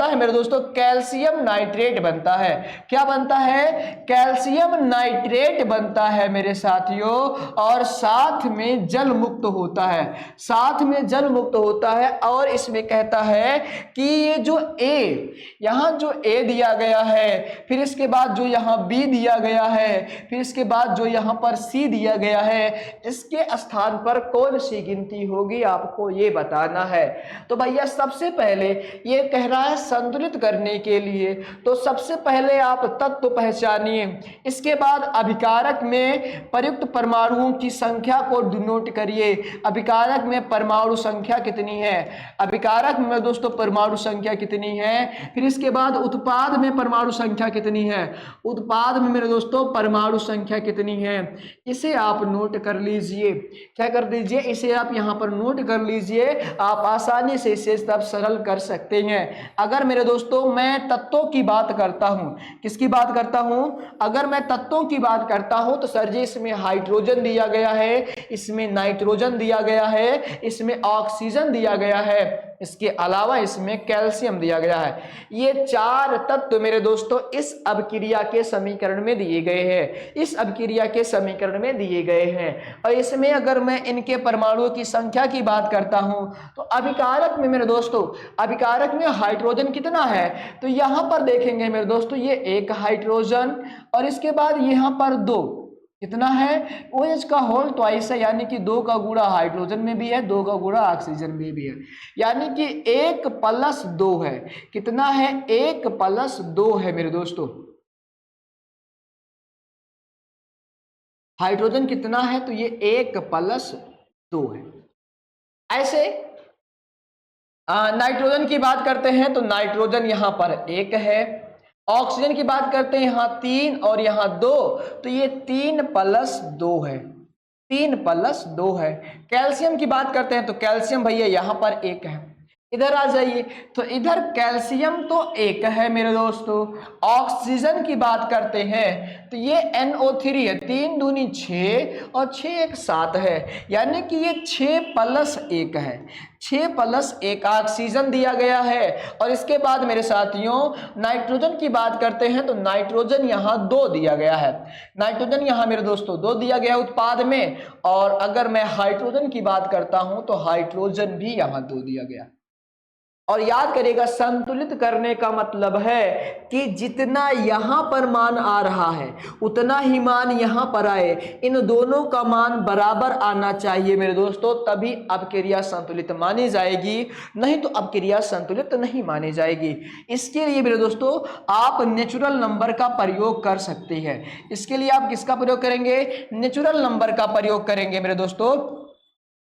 है मेरे दोस्तों कैल्शियम नाइट्रेट बनता है। क्या बनता है? कैल्शियम नाइट्रेट बनता है मेरे साथियों, और साथ में जल मुक्त होता है, साथ में जल मुक्त होता है। और इसमें कहता है कि ये जो ए, यहाँ जो ए दिया गया है, फिर इसके बाद जो यहाँ बी दिया गया है, फिर इसके बाद जो यहाँ पर सी दिया गया है, इसके स्थान पर कौन सी गिनती होगी आपको ये बताना है। तो भैया सबसे पहले ये कह रहा है संतुलित करने के लिए, तो सबसे पहले आप तत्व पहचानिए, इसके बाद अभिकारक में प्रयुक्त परमाणुओं की संख्या को डिनोट करिए। अभिकारक में परमाणु संख्या कितनी है, अभिकारक में दोस्तों परमाणु संख्या कितनी है, फिर इसके बाद उत्पाद में परमाणु संख्या कितनी है, उत्पाद में मेरे दोस्तों परमाणु संख्या कितनी है, इसे आप नोट कर लीजिए। क्या कर दीजिए, इसे आप यहाँ पर नोट कर लीजिए, आप आसानी से इसे सब सरल कर सकते हैं। अगर मेरे दोस्तों मैं तत्वों की बात करता हूँ, किसकी बात करता हूँ, अगर मैं तत्वों की बात करता हूँ तो सर जी इसमें हाइड्रोजन दिया गया है, इसमें नाइट्रोजन दिया गया है, इसमें ऑक्सीजन दिया गया है, इसके अलावा इसमें कैल्शियम दिया गया है। ये चार तत्व मेरे दोस्तों इस अभिक्रिया के समीकरण में दिए गए हैं, इस अभिक्रिया के समीकरण में दिए गए हैं। और इसमें अगर मैं इनके परमाणुओं की संख्या की बात करता हूं तो अभिकारक में मेरे दोस्तों, अभिकारक में हाइड्रोजन कितना है, तो यहां पर देखेंगे मेरे दोस्तों ये एक हाइड्रोजन, और इसके बाद यहां पर दो, कितना है, OH का होल ट्वाइस है, यानी कि 2 का गुणा हाइड्रोजन में भी है, 2 का गुणा ऑक्सीजन में भी है, यानी कि 1 + 2 है। कितना है, 1 + 2 है मेरे दोस्तों। हाइड्रोजन कितना है, तो ये 1 + 2 है। ऐसे नाइट्रोजन की बात करते हैं तो नाइट्रोजन यहां पर 1 है, ऑक्सीजन की बात करते हैं यहाँ 3 और यहाँ 2, तो ये 3 + 2 है, 3 + 2 है। कैल्शियम की बात करते हैं तो कैल्शियम भैया यहाँ पर 1 है। इधर आ जाइए, तो इधर कैल्शियम तो 1 है मेरे दोस्तों। ऑक्सीजन की बात करते हैं तो ये NO3 है, 3 दूनी 6 और 6 1 7 है, यानी कि ये 6 + 1 है, 6 + 1 ऑक्सीजन दिया गया है। और इसके बाद मेरे साथियों नाइट्रोजन की बात करते हैं तो नाइट्रोजन यहाँ 2 दिया गया है, नाइट्रोजन यहाँ मेरे दोस्तों 2 दिया गया उत्पाद में। और अगर मैं हाइड्रोजन की बात करता हूं तो हाइड्रोजन भी यहाँ 2 दिया गया। और याद करिएगा संतुलित करने का मतलब है कि जितना यहां पर मान आ रहा है उतना ही मान यहां पर आए, इन दोनों का मान बराबर आना चाहिए मेरे दोस्तों, तभी अभिक्रिया संतुलित मानी जाएगी, नहीं तो अभिक्रिया संतुलित नहीं मानी जाएगी। इसके लिए मेरे दोस्तों आप नेचुरल नंबर का प्रयोग कर सकते हैं। इसके लिए आप किसका प्रयोग करेंगे, नेचुरल नंबर का प्रयोग करेंगे मेरे दोस्तों,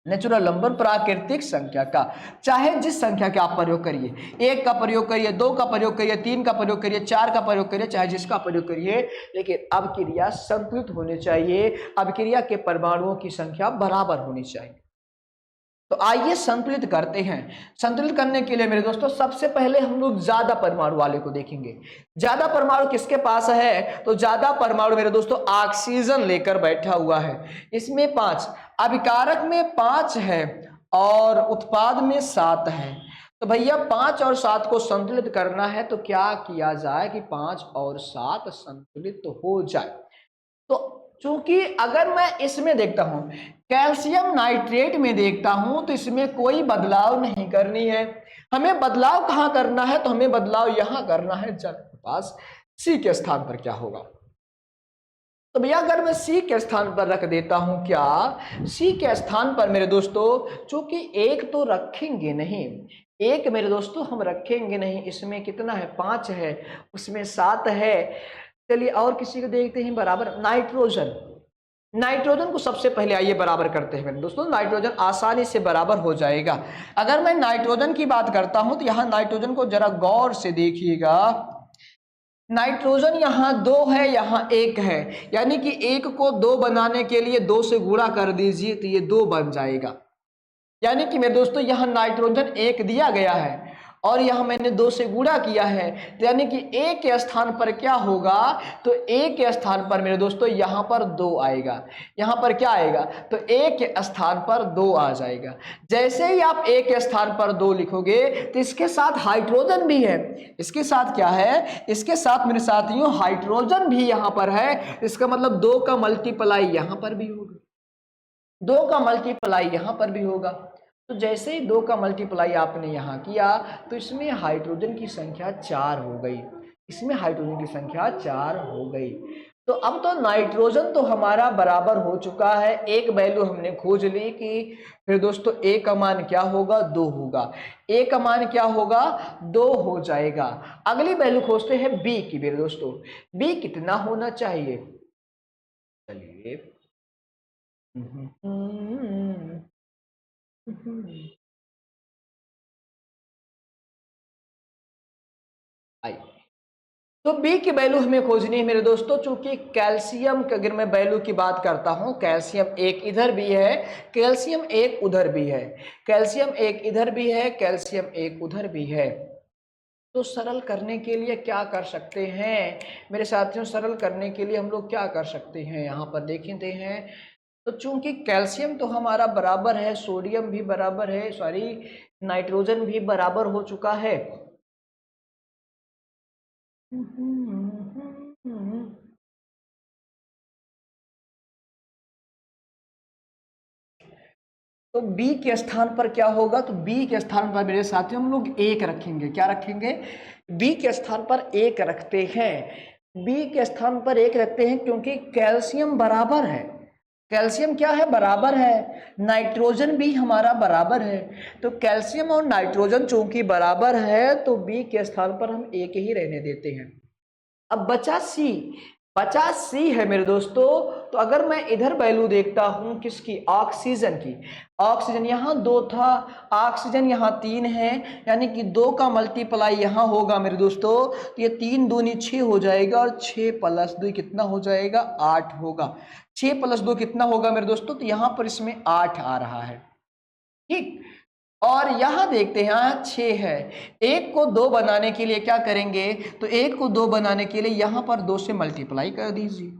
नेचुरल नंबर प्राकृतिक संख्या का। चाहे जिस संख्या का आप प्रयोग करिए, 1 का प्रयोग करिए, 2 का प्रयोग करिए, 3 का प्रयोग करिए, 4 का प्रयोग करिए, चाहे जिसका प्रयोग करिए, लेकिन अभिक्रिया संतुलित होनी चाहिए, अभिक्रिया के परमाणुओं की संख्या बराबर होनी चाहिए। तो आइए संतुलित करते हैं। संतुलित करने के लिए मेरे दोस्तों सबसे पहले हम लोग ज्यादा परमाणु वाले को देखेंगे। ज्यादा परमाणु किसके पास है, तो ज्यादा परमाणु मेरे दोस्तों ऑक्सीजन लेकर बैठा हुआ है। इसमें 5, अभिकारक में 5 है और उत्पाद में 7 है। तो भैया 5 और 7 को संतुलित करना है तो क्या किया जाए कि 5 और 7 संतुलित हो जाए। तो चूंकि अगर मैं इसमें देखता हूं, कैल्शियम नाइट्रेट में देखता हूं, तो इसमें कोई बदलाव नहीं करनी है। हमें बदलाव कहां करना है, तो हमें बदलाव यहां करना है जल के पास। सी के स्थान पर क्या होगा, तो भैया अगर मैं सी के स्थान पर रख देता हूं, क्या सी के स्थान पर मेरे दोस्तों, चूंकि 1 तो रखेंगे नहीं, 1 मेरे दोस्तों हम रखेंगे नहीं, इसमें कितना है 5 है, उसमें 7 है। चलिए और किसी को देखते हैं बराबर, नाइट्रोजन, नाइट्रोजन को सबसे पहले आइए बराबर करते हैं मेरे दोस्तों, नाइट्रोजन आसानी से बराबर हो जाएगा। अगर मैं नाइट्रोजन की बात करता हूं तो यहां नाइट्रोजन को जरा गौर से देखिएगा, नाइट्रोजन यहाँ 2 है, यहाँ 1 है, यानी कि 1 को 2 बनाने के लिए 2 से गुणा कर दीजिए तो ये 2 बन जाएगा। यानी कि मेरे दोस्तों यहाँ नाइट्रोजन 1 दिया गया है और यहाँ मैंने 2 से गुणा किया है, तो यानी कि ए के स्थान पर क्या होगा, तो ए के स्थान पर मेरे दोस्तों यहाँ पर 2 आएगा। यहाँ पर क्या आएगा, तो ए के स्थान पर 2 आ जाएगा। जैसे ही आप ए के स्थान पर 2 लिखोगे तो इसके साथ हाइड्रोजन भी है, इसके साथ क्या है, इसके साथ मेरे साथियों हाइड्रोजन भी यहाँ पर है। इसका मतलब 2 का मल्टीप्लाई यहाँ पर भी होगा, 2 का मल्टीप्लाई यहाँ पर भी होगा। तो जैसे ही 2 का मल्टीप्लाई आपने यहाँ किया तो इसमें हाइड्रोजन की संख्या 4 हो गई, इसमें हाइड्रोजन की संख्या 4 हो गई। तो अब तो नाइट्रोजन तो हमारा बराबर हो चुका है, एक वैल्यू हमने खोज ली कि फिर दोस्तों ए का मान क्या होगा, 2 होगा। ए का मान क्या होगा, 2 हो जाएगा। अगली वैल्यू खोजते हैं बी की मेरे दोस्तों। बी कितना होना चाहिए, चलिए आई। तो बी की वैल्यू हमें खोजनी है मेरे दोस्तों। चूंकि कैल्शियम की अगर मैं वैल्यू की बात करता हूं, कैल्शियम एक इधर भी है, कैल्शियम एक उधर भी है, कैल्शियम एक इधर भी है, कैल्शियम एक उधर भी है। तो सरल करने के लिए क्या कर सकते हैं मेरे साथियों, सरल करने के लिए हम लोग क्या कर सकते हैं, यहाँ पर देखते हैं। तो चूंकि कैल्शियम तो हमारा बराबर है, सोडियम भी बराबर है, सॉरी नाइट्रोजन भी बराबर हो चुका है। तो B के स्थान पर क्या होगा, तो B के स्थान पर मेरे साथियों हम लोग 1 रखेंगे। क्या रखेंगे, B के स्थान पर 1 रखते हैं। B के स्थान पर 1 रखते हैं क्योंकि कैल्शियम बराबर है, कैल्शियम क्या है, बराबर है, नाइट्रोजन भी हमारा बराबर है। तो कैल्शियम और नाइट्रोजन चूंकि बराबर है तो B के स्थान पर हम 1 ही रहने देते हैं। अब बचा सी, बचा सी है मेरे दोस्तों। तो अगर मैं इधर वैल्यू देखता हूं किसकी, ऑक्सीजन की, ऑक्सीजन यहाँ 2 था, ऑक्सीजन यहाँ 3 है, यानी कि 2 का मल्टीप्लाई यहाँ होगा मेरे दोस्तों। तो ये 3 दूनी 6 हो जाएगा और 6 + 2 कितना हो जाएगा, 8 होगा। 6 + 2 कितना होगा मेरे दोस्तों, तो यहाँ पर इसमें 8 आ रहा है, ठीक। और यहां देखते हैं, यहाँ 6 है। 1 को 2 बनाने के लिए क्या करेंगे, तो 1 को 2 बनाने के लिए यहाँ पर 2 से मल्टीप्लाई कर दीजिए।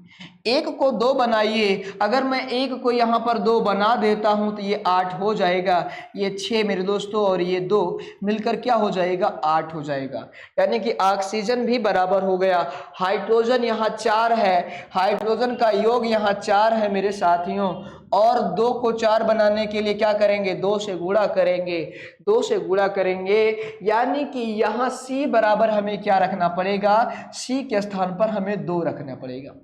1 को 2 बनाइए, अगर मैं 1 को यहाँ पर 2 बना देता हूँ तो ये 8 हो जाएगा। ये 6 मेरे दोस्तों और ये 2 मिलकर क्या हो जाएगा, 8 हो जाएगा। यानी कि ऑक्सीजन भी बराबर हो गया। हाइड्रोजन यहाँ 4 है, हाइड्रोजन का योग यहाँ 4 है मेरे साथियों। और 2 को 4 बनाने के लिए क्या करेंगे, 2 से गुणा करेंगे, 2 से गुणा करेंगे। यानी कि यहाँ C बराबर हमें क्या रखना पड़ेगा, C के स्थान पर हमें 2 रखना पड़ेगा।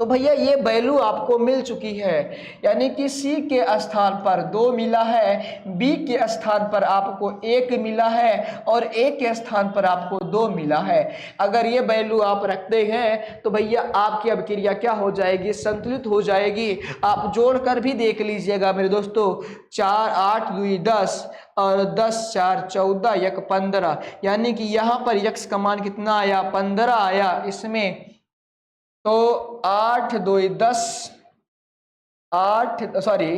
तो भैया ये वैल्यू आपको मिल चुकी है, यानी कि C के स्थान पर 2 मिला है, B के स्थान पर आपको 1 मिला है और A के स्थान पर आपको 2 मिला है। अगर ये वैल्यू आप रखते हैं तो भैया आपकी अभिक्रिया क्या हो जाएगी, संतुलित हो जाएगी। आप जोड़कर भी देख लीजिएगा मेरे दोस्तों, 4 8 2 10 और 10 4 14 1 15, यानी कि यहाँ पर यक्स का मान कितना आया, 15 आया इसमें। तो 8 2 10, 8 सॉरी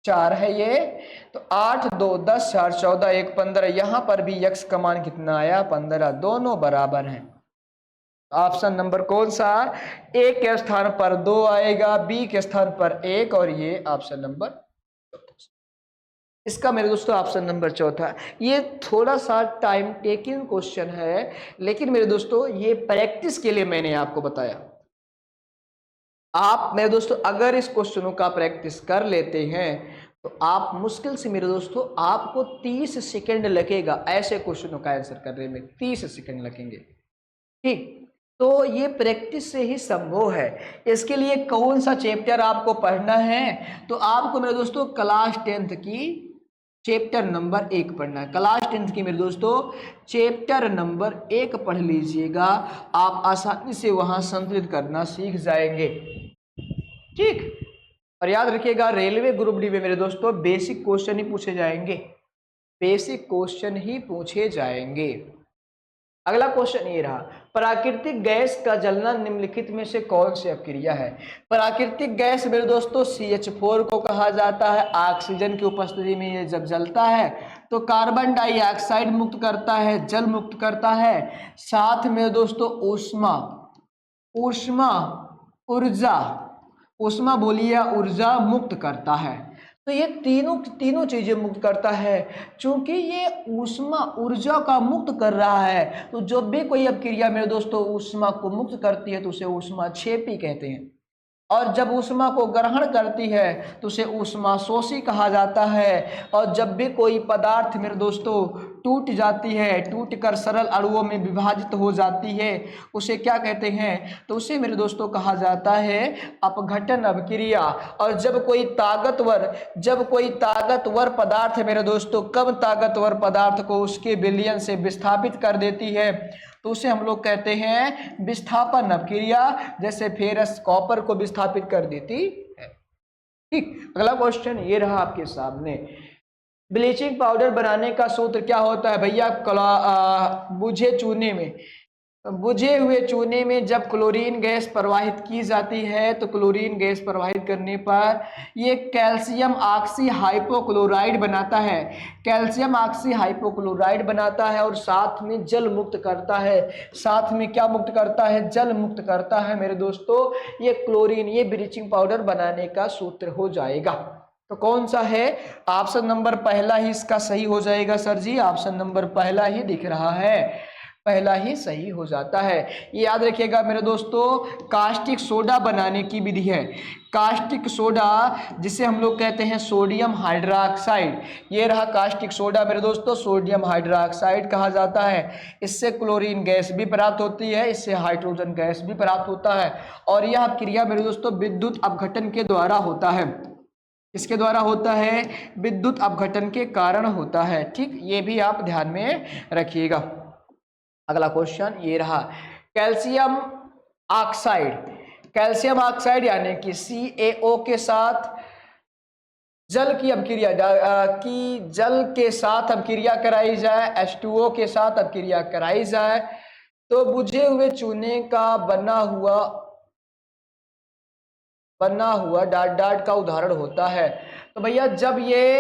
4 है ये, तो 8 2 10 4 14 1 15, यहाँ पर भी यक्स का मान कितना आया, 15, दोनों बराबर हैं। ऑप्शन नंबर कौन सा, ए के स्थान पर 2 आएगा, बी के स्थान पर 1, और ये ऑप्शन नंबर, इसका मेरे दोस्तों ऑप्शन नंबर चौथा। ये थोड़ा सा टाइम टेकिंग क्वेश्चन है, लेकिन मेरे दोस्तों ये प्रैक्टिस के लिए मैंने आपको बताया। आप मेरे दोस्तों अगर इस क्वेश्चनों का प्रैक्टिस कर लेते हैं तो आप मुश्किल से मेरे दोस्तों आपको 30 सेकंड लगेगा ऐसे क्वेश्चनों का आंसर करने में, 30 सेकंड लगेंगे, ठीक। तो ये प्रैक्टिस से ही संभव है। इसके लिए कौन सा चैप्टर आपको पढ़ना है, तो आपको मेरे दोस्तों क्लास 10th की चैप्टर नंबर 1 पढ़ना है। क्लास 10th की मेरे दोस्तों चैप्टर नंबर 1 पढ़ लीजिएगा, आप आसानी से वहां संतुलित करना सीख जाएंगे, ठीक। और याद रखिएगा रेलवे ग्रुप डी में मेरे दोस्तों बेसिक क्वेश्चन ही पूछे जाएंगे, बेसिक क्वेश्चन ही पूछे जाएंगे। अगला क्वेश्चन ये रहा, प्राकृतिक गैस का जलना निम्नलिखित में से कौन सी अपक्रिया है। प्राकृतिक गैस मेरे दोस्तों CH4 को कहा जाता है। ऑक्सीजन की उपस्थिति में ये जब जलता है तो कार्बन डाइऑक्साइड मुक्त करता है, जल मुक्त करता है, साथ में दोस्तों ऊष्मा, ऊष्मा ऊर्जा, ऊष्मा बोलिए ऊर्जा मुक्त करता है। तो ये तीनों चीजें मुक्त करता है। चूंकि ये ऊष्मा ऊर्जा का मुक्त कर रहा है, तो जब भी कोई अब क्रिया मेरे दोस्तों ऊष्मा को मुक्त करती है तो उसे ऊष्माक्षेपी कहते हैं, और जब ऊष्मा को ग्रहण करती है तो उसे ऊष्मा शोषी कहा जाता है। और जब भी कोई पदार्थ मेरे दोस्तों टूट जाती है, टूट कर सरल अणुओं में विभाजित हो जाती है, उसे क्या कहते हैं, तो उसे मेरे दोस्तों कहा जाता है अपघटन अभिक्रिया। और जब कोई ताकतवर पदार्थ मेरे दोस्तों कम ताकतवर पदार्थ को उसके विलयन से विस्थापित कर देती है तो उसे हम लोग कहते हैं विस्थापन अपक्रिया, जैसे फेरस कॉपर को विस्थापित कर देती है। ठीक, अगला क्वेश्चन ये रहा आपके सामने, ब्लीचिंग पाउडर बनाने का सूत्र क्या होता है भैया? बुझे हुए चूने में जब क्लोरीन गैस प्रवाहित की जाती है तो क्लोरीन गैस प्रवाहित करने पर ये कैल्शियम ऑक्सी हाइपोक्लोराइड बनाता है, कैल्शियम ऑक्सी हाइपोक्लोराइड बनाता है और साथ में जल मुक्त करता है। साथ में क्या मुक्त करता है? जल मुक्त करता है मेरे दोस्तों ये क्लोरीन। ये ब्लीचिंग पाउडर बनाने का सूत्र हो जाएगा। तो कौन सा है? ऑप्शन नंबर पहला ही इसका सही हो जाएगा सर जी, ऑप्शन नंबर पहला ही दिख रहा है, पहला ही सही हो जाता है। ये याद रखिएगा मेरे दोस्तों, कास्टिक सोडा बनाने की विधि है। कास्टिक सोडा जिसे हम लोग कहते हैं सोडियम हाइड्रोक्साइड, ये रहा कास्टिक सोडा मेरे दोस्तों, सोडियम हाइड्रोक्साइड कहा जाता है। इससे क्लोरीन गैस भी प्राप्त होती है, इससे हाइड्रोजन गैस भी प्राप्त होता है। और यह क्रिया मेरे दोस्तों विद्युत अपघटन के द्वारा होता है। इसके द्वारा होता है? विद्युत अपघटन के कारण होता है। ठीक, ये भी आप ध्यान में रखिएगा। अगला क्वेश्चन ये रहा, कैल्शियम ऑक्साइड, कैल्शियम ऑक्साइड यानी कि CaO के साथ जल की अपक्रिया जल के साथ अपक्रिया कराई जाए, H2O के साथ अपक्रिया कराई जाए तो बुझे हुए चूने का बना हुआ डाट का उदाहरण होता है। तो भैया जब ये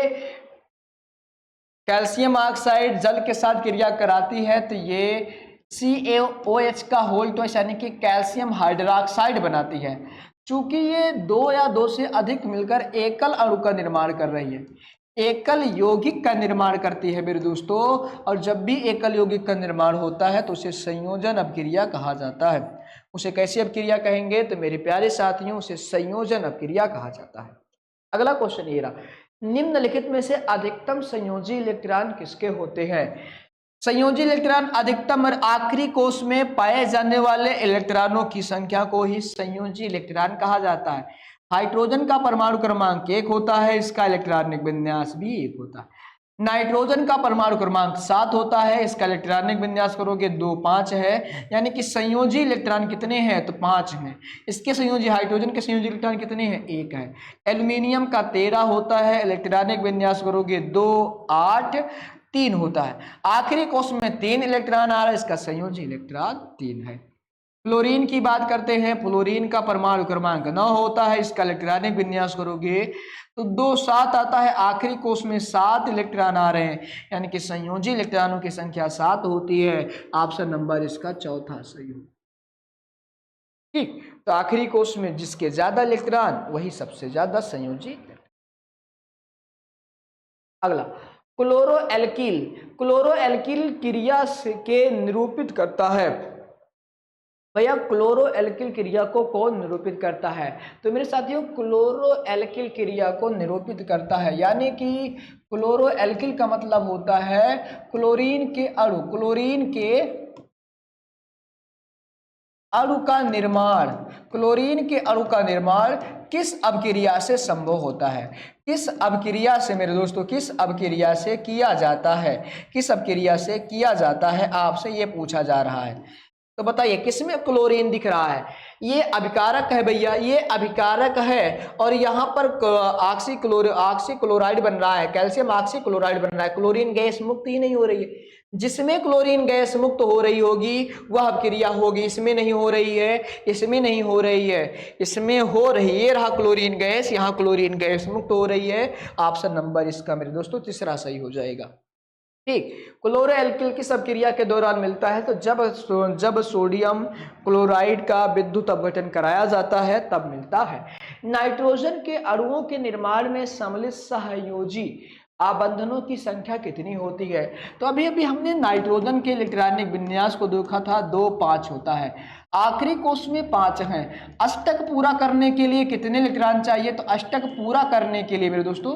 कैल्शियम ऑक्साइड जल के साथ क्रिया कराती है तो ये CaOH का होल ट्वाइस यानी कि कैल्शियम हाइड्रोक्साइड बनाती है। चूंकि ये दो या दो से अधिक मिलकर एकल अणु का निर्माण कर रही है, एकल यौगिक का निर्माण करती है मेरे दोस्तों। और जब भी एकल यौगिक का निर्माण होता है तो उसे संयोजन अपक्रिया कहा जाता है। उसे कैसी अपक्रिया कहेंगे? तो मेरे प्यारे साथियों उसे संयोजन अपक्रिया कहा जाता है। अगला क्वेश्चन ये रहा, निम्नलिखित में से अधिकतम संयोजी इलेक्ट्रॉन किसके होते हैं? संयोजी इलेक्ट्रॉन अधिकतम और आखिरी कोष में पाए जाने वाले इलेक्ट्रॉनों की संख्या को ही संयोजी इलेक्ट्रॉन कहा जाता है। हाइड्रोजन का परमाणु क्रमांक 1 होता है, इसका इलेक्ट्रॉनिक विन्यास भी 1 होता है। नाइट्रोजन का परमाणु क्रमांक 7 होता है, इसका इलेक्ट्रॉनिक विन्यास करोगे 2 5 है, यानी कि संयोजी इलेक्ट्रॉन कितने हैं? तो 5 हैं। इसके संयोजी हाइड्रोजन के संयोजी इलेक्ट्रॉन कितने हैं? 1 है। एल्यूमिनियम का 13 होता है, इलेक्ट्रॉनिक विन्यास करोगे 2 8 3 होता है। आखिरी कोष में 3 इलेक्ट्रॉन आ रहा है, इसका संयोजी इलेक्ट्रॉन 3 है। फ्लोरीन की बात करते हैं, फ्लोरीन का परमाणु क्रमांक 9 होता है, इसका इलेक्ट्रॉनिक विन्यास करोगे तो 2 7 आता है। आखिरी कोष में 7 इलेक्ट्रॉन आ रहे हैं, यानी कि संयोजी इलेक्ट्रॉनों की संख्या 7 होती है। ऑप्शन नंबर इसका चौथा सही हो। ठीक, तो आखिरी कोष में जिसके ज्यादा इलेक्ट्रॉन वही सबसे ज्यादा संयोजी। अगला, क्लोरोएल्किल, क्लोरोएल्किल क्रिया के निरूपित करता है। भैया क्लोरोएल्किल क्रिया को कौन निरूपित करता है? तो मेरे साथियों क्लोरोएल्किल क्रिया को निरूपित करता है, यानी कि क्लोरोएल्किल का मतलब होता है क्लोरीन के अणु, क्लोरीन के अणु का निर्माण, क्लोरीन के अणु का निर्माण किस अपक्रिया से संभव होता है? किस अपक्रिया से मेरे दोस्तों, किस अपक्रिया से किया जाता है? किस अपक्रिया से किया जाता है आपसे ये पूछा जा रहा है। तो बताइए किसमें क्लोरीन दिख रहा है? ये अभिकारक है भैया, ये अभिकारक है। और यहाँ पर ऑक्सी क्लोराइड बन रहा है, कैल्शियम ऑक्सी क्लोराइड बन रहा है, क्लोरीन गैस मुक्त ही नहीं हो रही है। जिसमें क्लोरीन गैस मुक्त हो रही होगी वह अपक्रिया होगी, इसमें नहीं हो रही है, इसमें नहीं हो रही है, इसमें हो रही है। ये रहा क्लोरीन गैस, यहाँ क्लोरीन गैस मुक्त हो रही है। ऑप्शन नंबर इसका मेरे दोस्तों तीसरा सही हो जाएगा। ठीक। क्लोरोएल्किल किस अपक्रिया के दौरान मिलता है? तो जब सोडियम क्लोराइड का विद्युत अपघटन कराया जाता है तब मिलता है। नाइट्रोजन के अणुओं के निर्माण में सम्मिलित सहयोजी आबंधनों की संख्या कितनी होती है? तो अभी अभी हमने नाइट्रोजन के इलेक्ट्रॉनिक विन्यास को देखा था, 2 5 होता है, आखिरी कोष में 5 हैं। अष्टक पूरा करने के लिए कितने इलेक्ट्रॉन चाहिए? तो अष्टक पूरा करने के लिए मेरे दोस्तों,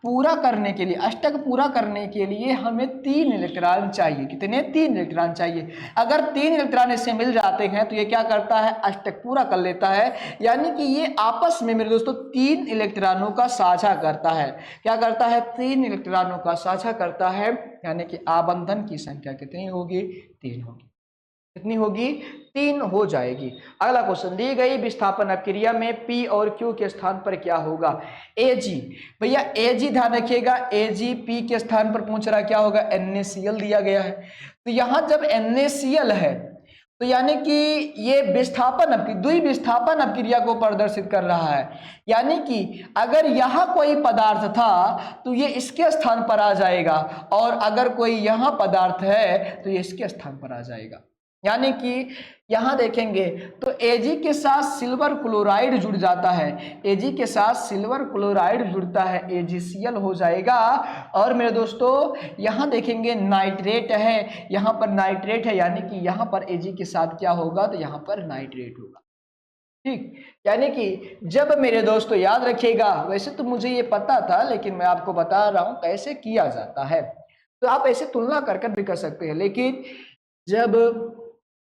पूरा करने के लिए, अष्टक पूरा करने के लिए हमें 3 इलेक्ट्रॉन चाहिए। कितने? 3 इलेक्ट्रॉन चाहिए। अगर 3 इलेक्ट्रॉन इससे मिल जाते हैं तो ये क्या करता है? अष्टक पूरा कर लेता है। यानी कि ये आपस में मेरे दोस्तों 3 इलेक्ट्रॉनों का साझा करता है। क्या करता है? 3 इलेक्ट्रॉनों का साझा करता है। यानी कि आबंधन की संख्या कितनी होगी? 3 होगी। कितनी होगी? 3 हो जाएगी। अगला क्वेश्चन, दी गई विस्थापन अपक्रिया में P और Q के स्थान पर क्या होगा? Ag। भैया Ag ध्यान रखिएगा, Ag P के स्थान पर पहुंच रहा, क्या होगा? NaCl दिया गया है। तो यहां जब NaCl है तो यानी कि ये विस्थापन द्विविस्थापन अपक्रिया को प्रदर्शित कर रहा है। यानी कि अगर यहां कोई पदार्थ था तो ये इसके स्थान पर आ जाएगा, और अगर कोई यहां पदार्थ है तो ये इसके स्थान पर आ जाएगा। यानी कि यहां देखेंगे तो Ag के साथ सिल्वर क्लोराइड जुड़ जाता है, Ag के साथ सिल्वर क्लोराइड जुड़ता है, AgCl हो जाएगा। और मेरे दोस्तों यहां देखेंगे नाइट्रेट है, यहां पर नाइट्रेट है, यानी कि यहां पर Ag के साथ क्या होगा? तो यहां पर नाइट्रेट होगा। ठीक। यानी कि जब मेरे दोस्तों याद रखिएगा, वैसे तो मुझे ये पता था लेकिन मैं आपको बता रहा हूं कैसे किया जाता है। तो आप ऐसे तुलना कर भी कर सकते हैं, लेकिन जब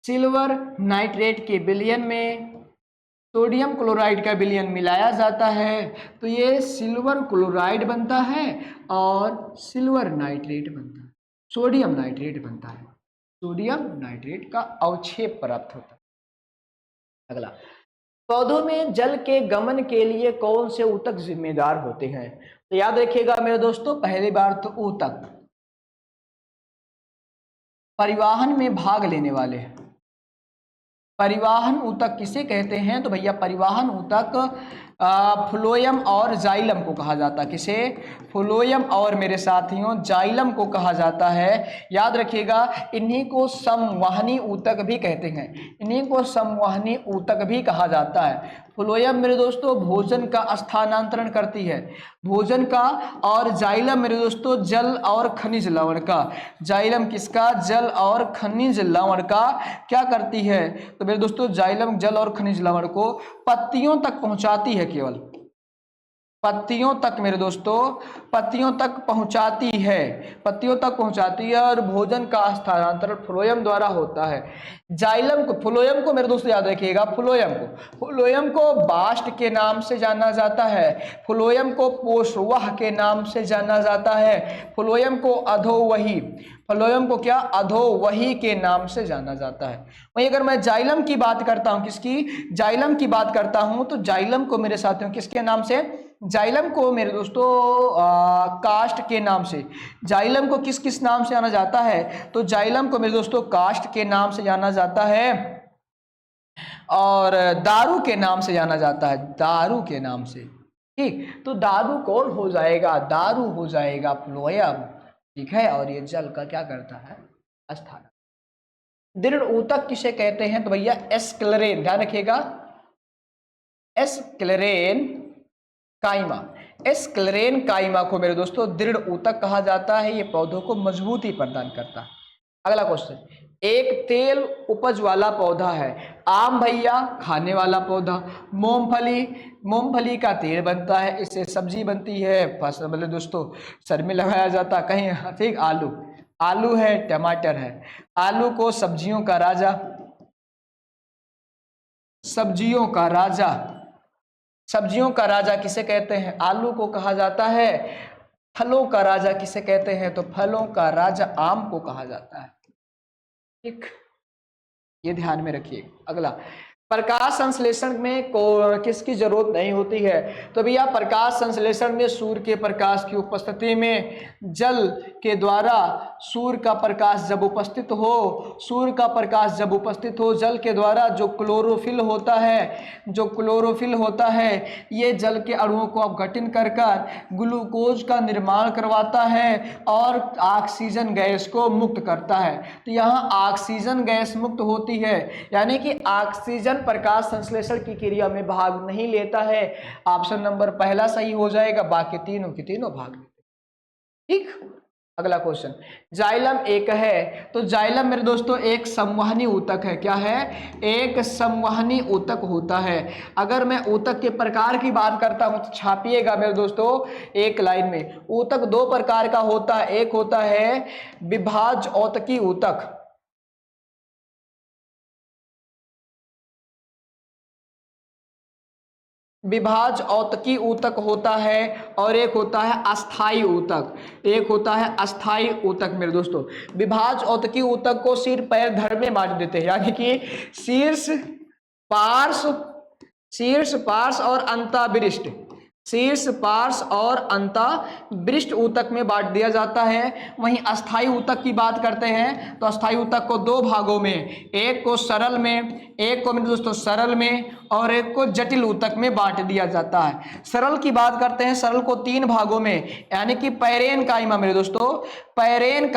सिल्वर नाइट्रेट के विलयन में सोडियम क्लोराइड का विलयन मिलाया जाता है तो ये सिल्वर क्लोराइड बनता है और सिल्वर नाइट्रेट बनता है, सोडियम नाइट्रेट बनता है। सोडियम नाइट्रेट का अवक्षेप प्राप्त होता है। अगला, पौधों में जल के गमन के लिए कौन से ऊतक जिम्मेदार होते हैं? तो याद रखिएगा मेरे दोस्तों, पहली बार तो ऊतक परिवहन में भाग लेने वाले। परिवहन ऊतक किसे कहते हैं? तो भैया परिवहन ऊतक फ्लोएम और जाइलम को कहा जाता है। किसे? फ्लोएम और मेरे साथियों जाइलम को कहा जाता है। याद रखिएगा, इन्हीं को संवहनी ऊतक भी कहते हैं, इन्हीं को संवहनी ऊतक भी कहा जाता है। फ्लोएम मेरे दोस्तों भोजन का स्थानांतरण करती है, भोजन का, और जाइलम मेरे दोस्तों जल और खनिज लवण का। जाइलम किसका? जल और खनिज लवण का क्या करती है? तो मेरे दोस्तों जाइलम जल और खनिज लवण को पत्तियों तक पहुंचाती है, केवल पत्तियों तक मेरे दोस्तों, पत्तियों तक पहुंचाती है, पत्तियों तक पहुंचाती है। और भोजन का स्थानांतरण फ्लोएम द्वारा होता है। जाइलम को, फ्लोएम को मेरे दोस्तों याद रखिएगा, फ्लोएम को बास्ट के नाम से जाना जाता है, फ्लोएम को पोषवाह के नाम से जाना जाता है, फ्लोएम को अधोवही, फ्लोएम को क्या? अधोवही के नाम से जाना जाता है। वहीं अगर मैं जाइलम की बात करता हूं, किसकी? जाइलम की बात करता हूं, तो जाइलम को मेरे साथियों किसके नाम से? जाइलम को मेरे दोस्तों कास्ट के नाम से। जाइलम को किस किस नाम से जाना जाता है? तो जाइलम को मेरे दोस्तों कास्ट के नाम से जाना जाता है, और दारू के नाम से जाना जाता है, दारू के नाम से। ठीक। तो दारू कौन हो जाएगा? दारू हो जाएगा फ्लोएम। ठीक है। और ये जल का क्या करता है? स्थान। दृढ़ ऊतक किसे कहते हैं? तो भैया एस्क्लेरेन, ध्यान रखिएगा, एस्क्लेरेन काइमा, एस्क्लेरेन काइमा को मेरे दोस्तों दृढ़ ऊतक कहा जाता है। ये पौधों को मजबूती प्रदान करता है। अगला क्वेश्चन, एक तेल उपज वाला पौधा है। आम भैया खाने वाला पौधा, मूंगफली, मूंगफली का तेल बनता है, इससे सब्जी बनती है, फसल मतलब दोस्तों सर में लगाया जाता है कहीं। ठीक। आलू, आलू है, टमाटर है, आलू को सब्जियों का राजा, सब्जियों का राजा, सब्जियों का राजा किसे कहते हैं? आलू को कहा जाता है। फलों का राजा किसे कहते हैं? तो फलों का राजा आम को कहा जाता है। ठीक, ये ध्यान में रखिए। अगला, प्रकाश संश्लेषण में किसकी जरूरत नहीं होती है? तो भैया प्रकाश संश्लेषण में सूर्य के प्रकाश की उपस्थिति में जल के द्वारा सूर्य का प्रकाश जब उपस्थित हो, सूर्य का प्रकाश जब उपस्थित हो, जल के द्वारा जो क्लोरोफिल होता है, ये जल के अणुओं को अपघटन कर ग्लूकोज का निर्माण करवाता है और ऑक्सीजन गैस को मुक्त करता है। तो यहाँ ऑक्सीजन गैस मुक्त होती है, यानी कि ऑक्सीजन प्रकाश संश्लेषण की क्रिया में भाग नहीं लेता है। ऑप्शन नंबर पहला सही हो जाएगा, बाकी तीनों के तीनों भाग लेते। ठीक, अगला क्वेश्चन, जाइलम एक है, तो जाइलम मेरे दोस्तों एक संवहनी ऊतक है। क्या है? एक संवहनी ऊतक होता है। अगर मैं ऊतक के प्रकार की बात करता हूं तो छापिएगा मेरे दोस्तों एक लाइन में। ऊतक दो प्रकार का होता है, एक होता है विभाज्य औतकी ऊतक, विभाज्य औतकी ऊतक होता है, और एक होता है अस्थाई ऊतक, एक होता है अस्थाई ऊतक मेरे दोस्तों। विभाज्य औतकी ऊतक को सिर पैर धड़ में बांट देते हैं, यानी कि शीर्ष पार्श्व और अंतःविशिष्ट, शीर्ष पार्श्व और अंतःविशिष्ट ऊतक में बांट दिया जाता है। वहीं अस्थाई ऊतक की बात करते हैं तो अस्थाई ऊतक को दो भागों में, एक को सरल मेरे दोस्तों सरल में और एक को जटिल ऊतक में बांट दिया जाता है। सरल की बात करते हैं, सरल को तीन भागों में, यानी कि पैरेन काइमा मेरे दोस्तों, पैरेन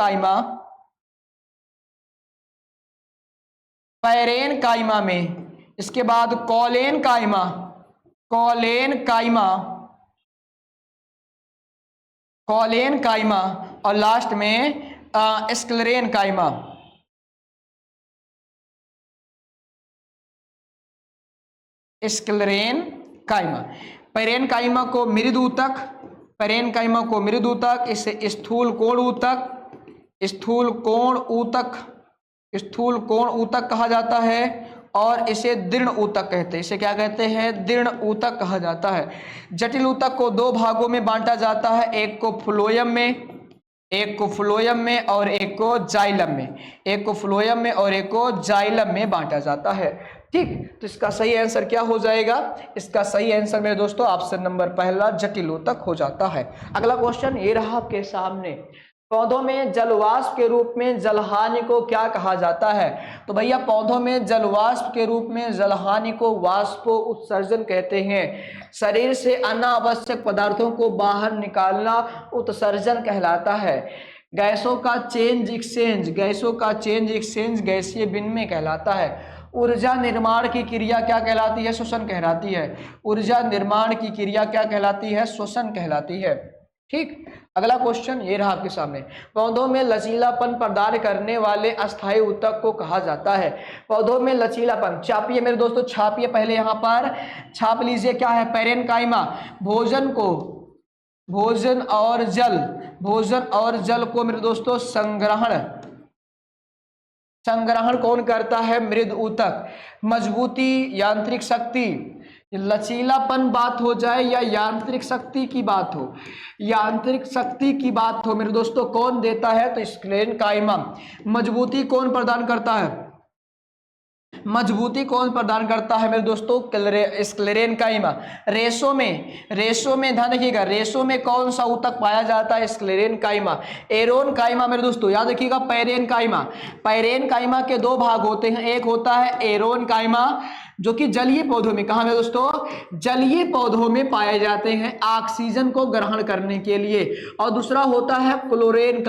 काइमा में, इसके बाद कॉलेन काइमा और लास्ट में स्क्लेरेन काइमा। स्क्लेरेन काइमा। पैरेन काइमा को मृद ऊतक, इसे स्थूल कोण ऊतक कहा जाता है, और इसे दीर्ण ऊतक कहते हैं। इसे क्या कहते हैं? दीर्ण ऊतक कहा जाता है। जटिल ऊतक को दो भागों में बांटा जाता है, एक को फ्लोएम में और एक को जाइलम में बांटा जाता है। ठीक, तो इसका सही आंसर क्या हो जाएगा? इसका सही आंसर मेरे दोस्तों ऑप्शन नंबर पहला जटिल ऊतक हो जाता है। अगला क्वेश्चन ये रहा आपके सामने, पौधों में जलवाष्प के रूप में जलहानि को क्या कहा जाता है? तो भैया पौधों में जलवाष्प के रूप में जलहानि को वाष्पो उत्सर्जन कहते हैं। शरीर से अनावश्यक पदार्थों को बाहर निकालना उत्सर्जन कहलाता है। गैसों का चेंज एक्सचेंज गैसीय विनिमय कहलाता है। ऊर्जा निर्माण की क्रिया क्या कहलाती है? श्वसन कहलाती है। ऊर्जा निर्माण की क्रिया क्या कहलाती है? श्वसन कहलाती है। ठीक, अगला क्वेश्चन ये रहा आपके सामने, पौधों में लचीलापन प्रदान करने वाले अस्थायी ऊतक को कहा जाता है। पौधों में लचीलापन, छापिए मेरे दोस्तों, छापिए पहले यहाँ पर छाप लीजिए, क्या है? पैरेनकाइमा, भोजन और जल को मेरे दोस्तों संग्रहण कौन करता है? मृद ऊतक। मजबूती, यांत्रिक शक्ति, लचीलापन बात हो जाए या यांत्रिक शक्ति की बात हो मेरे दोस्तों, कौन देता है? तो स्क्लेरेन काइमा। मजबूती कौन प्रदान करता है मेरे दोस्तों? स्क्लेरेन काइमा। रेशों में ध्यान रखिएगा, रेशों में कौन सा ऊतक पाया जाता है? स्क्लेरेन काइमा। एरोन काइमा मेरे दोस्तों, याद रखिएगा पैरेन काइमा के दो भाग होते हैं, एक होता है एरोन काइमा जो कि जलीय पौधों में, कहा है दोस्तों? जलीय पौधों में पाए जाते हैं ऑक्सीजन को ग्रहण करने के लिए, और दूसरा होता है क्लोरेन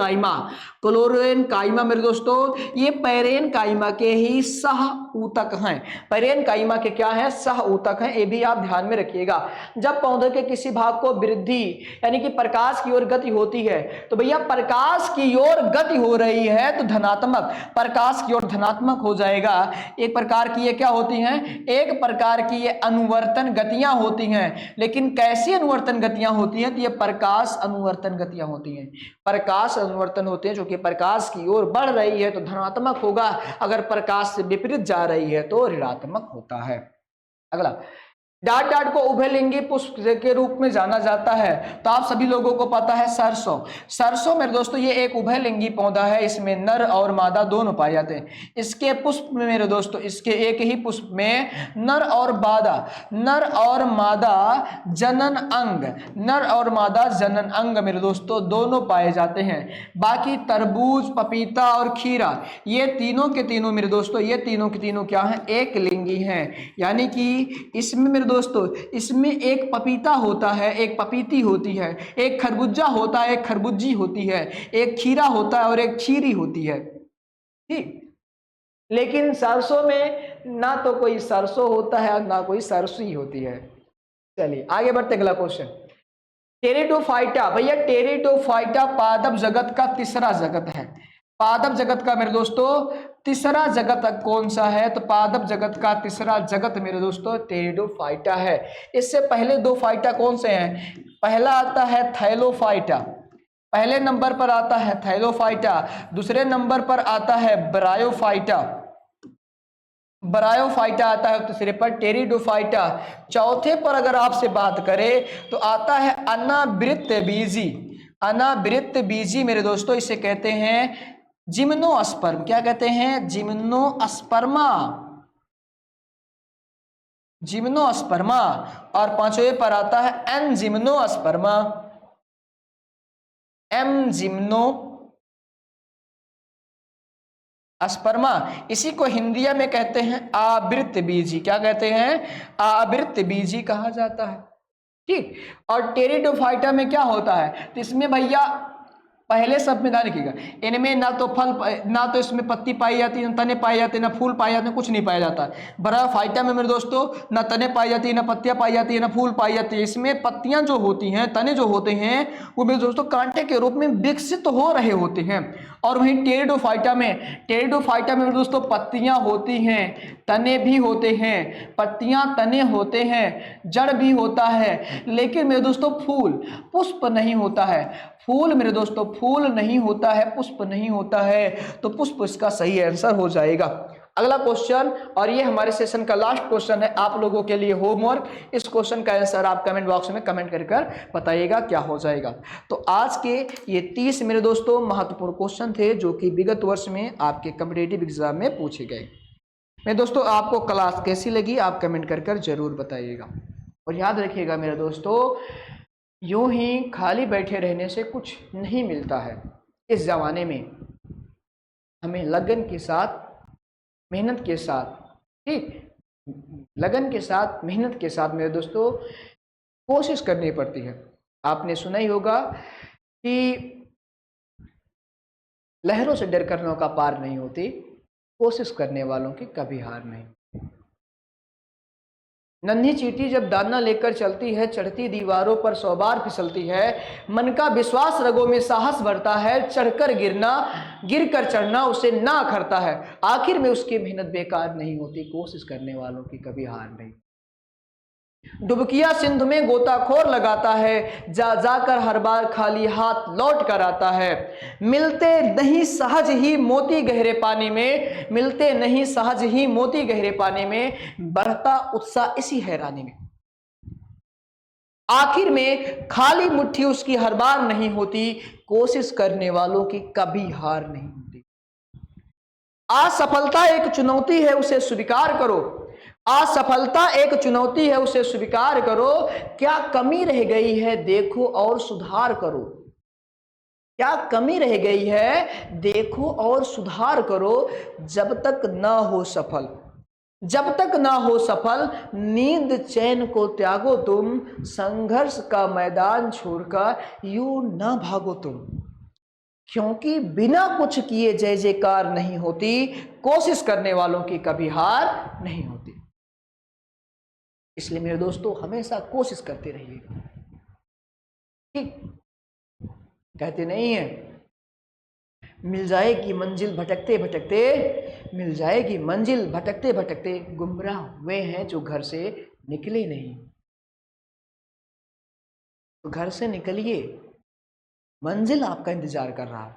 काइमा मेरे दोस्तों, ये पैरेन काइमा के ही सह ऊतक हैं। पैरेन काइमा के क्या है? सह ऊतक हैं, ये भी आप ध्यान में रखिएगा। जब पौधे के किसी भाग को वृद्धि यानी कि प्रकाश की ओर गति होती है, तो भैया प्रकाश की ओर गति हो रही है तो धनात्मक, प्रकाश की ओर धनात्मक हो जाएगा। एक प्रकार की ये क्या होती हैं? एक प्रकार की ये अनुवर्तन गतियां होती हैं। लेकिन कैसी अनुवर्तन गतियां होती हैं? तो ये प्रकाश अनुवर्तन गतियां होती हैं। प्रकाश अनुवर्तन होते हैं जो कि प्रकाश की ओर बढ़ रही है तो धनात्मक होगा, अगर प्रकाश से विपरीत जा रही है तो ऋणात्मक होता है। अगला, डाट डाट को उभयलिंगी पुष्प के रूप में जाना जाता है। तो आप सभी लोगों को पता है सरसों। सरसों मेरे दोस्तों ये एक उभयलिंगी पौधा है, इसमें नर और मादा दोनों पाए जाते हैं। इसके पुष्प में मेरे दोस्तों, इसके एक ही पुष्प में नर और मादा जनन अंग, नर और मादा जनन अंग मेरे दोस्तों दोनों पाए जाते हैं। बाकी तरबूज, पपीता और खीरा ये तीनों के तीनों मेरे दोस्तों, ये तीनों के तीनों क्या हैं, एक लिंगी हैं। यानी कि इसमें मेरे दोस्तों, इसमें एक पपीता होता है, एक पपीती होती है, एक खरबूजा होता है, एक खरबूजी होती है, एक खीरा होता है और एक खीरी होती है। ठीक, लेकिन सरसों में ना तो कोई सरसों होता है ना कोई सरसों होती है। चलिए आगे बढ़ते, अगला क्वेश्चन। टेरिडोफाइटा, भैया टेरिडोफाइटा पादप जगत का तीसरा जगत है। पादप जगत का मेरे दोस्तों तीसरा जगत कौन सा है? तो पादप जगत का तीसरा जगत मेरे दोस्तों टेरिडोफाइटा है। इससे पहले दो फाइटा कौन से हैं? पहला आता है थैलोफाइटा, पहले नंबर पर आता है थैलोफाइटा, दूसरे नंबर पर आता है ब्रायोफाइटा, ब्रायोफाइटा आता है तीसरे पर टेरिडोफाइटा। चौथे पर अगर आपसे बात करें तो आता है अनावृत्त बीजी, अनावृत्त बीजी मेरे दोस्तों इसे कहते हैं जिम्नोस्पर्म। क्या कहते हैं? जिम्नोस्पर्मा, जिम्नोस्पर्मा। और पांचवें पर आता है एन जिम्नोस्पर्मा, एम जिम्नो अस्पर्मा। इसी को हिंदिया में कहते हैं आवृत्त बीजी। क्या कहते हैं? आवृत्त बीजी कहा जाता है। ठीक, और टेरिडोफाइटा में क्या होता है? तो इसमें भैया पहले सब में ध्यान रखिएगा, इनमें ना तो फल, ना तो इसमें पत्ती पाई जाती है, ना तने पाए जाते हैं, ना फूल पाए जाते हैं, कुछ नहीं पाया जाता। ब्रायोफाइटा में मेरे दोस्तों ना तने पाई जाती है, ना पत्तियां पाई जाती है, ना फूल पाई जाती है। इसमें पत्तियां जो होती हैं, तने जो होते हैं वो मेरे दोस्तों कांटे के रूप में विकसित हो रहे होते हैं। और वहीं टेरिडोफाइटा में, टेरिडोफाइटा में मेरे दोस्तों पत्तियां होती हैं, तने भी होते हैं, पत्तियां तने होते हैं, जड़ भी होता है, लेकिन मेरे दोस्तों फूल पुष्प नहीं होता है। फूल मेरे दोस्तों फूल नहीं होता है, पुष्प नहीं होता है, तो पुष्प इसका सही आंसर हो जाएगा। अगला क्वेश्चन, और ये हमारे सेशन का लास्ट क्वेश्चन है, आप लोगों के लिए होमवर्क। इस क्वेश्चन का आंसर आप कमेंट बॉक्स में कमेंट कर बताइएगा क्या हो जाएगा। तो आज के ये 30 मेरे दोस्तों महत्वपूर्ण क्वेश्चन थे जो कि विगत वर्ष में आपके कॉम्पिटिटिव एग्जाम में पूछे गए। मेरे दोस्तों आपको क्लास कैसी लगी आप कमेंट कर जरूर बताइएगा। और याद रखिएगा मेरे दोस्तों, यूं ही खाली बैठे रहने से कुछ नहीं मिलता है। इस जमाने में हमें लगन के साथ, मेहनत के साथ, ठीक, लगन के साथ, मेहनत के साथ मेरे दोस्तों कोशिश करनी पड़ती है। आपने सुना ही होगा कि लहरों से डर कर नौका पार नहीं होती, कोशिश करने वालों की कभी हार नहीं। नन्ही चींटी जब दाना लेकर चलती है, चढ़ती दीवारों पर 100 बार फिसलती है, मन का विश्वास रगों में साहस भरता है, चढ़कर गिरना, गिरकर चढ़ना उसे ना अखरता है, आखिर में उसकी मेहनत बेकार नहीं होती, कोशिश करने वालों की कभी हार नहीं। डुबकिया सिंधु में गोताखोर लगाता है, जा जाकर हर बार खाली हाथ लौट कर आता है, मिलते नहीं सहज ही मोती गहरे पानी में, मिलते नहीं सहज ही मोती गहरे पानी में, बढ़ता उत्साह इसी हैरानी में, आखिर में खाली मुट्ठी उसकी हर बार नहीं होती, कोशिश करने वालों की कभी हार नहीं होती। असफलता एक चुनौती है उसे स्वीकार करो, असफलता एक चुनौती है उसे स्वीकार करो, क्या कमी रह गई है देखो और सुधार करो, क्या कमी रह गई है देखो और सुधार करो, जब तक ना हो सफल, जब तक ना हो सफल, नींद चैन को त्यागो तुम, संघर्ष का मैदान छोड़कर यूं ना भागो तुम, क्योंकि बिना कुछ किए जय जयकार नहीं होती, कोशिश करने वालों की कभी हार नहीं होती। इसलिए मेरे दोस्तों हमेशा कोशिश करते रहिएगा। ठीक, कहते नहीं है मिल जाएगी मंजिल भटकते भटकते, मिल जाएगी मंजिल भटकते भटकते, गुमराह वे हैं जो घर से निकले नहीं। तो घर से निकलिए, मंजिल आपका इंतजार कर रहा है।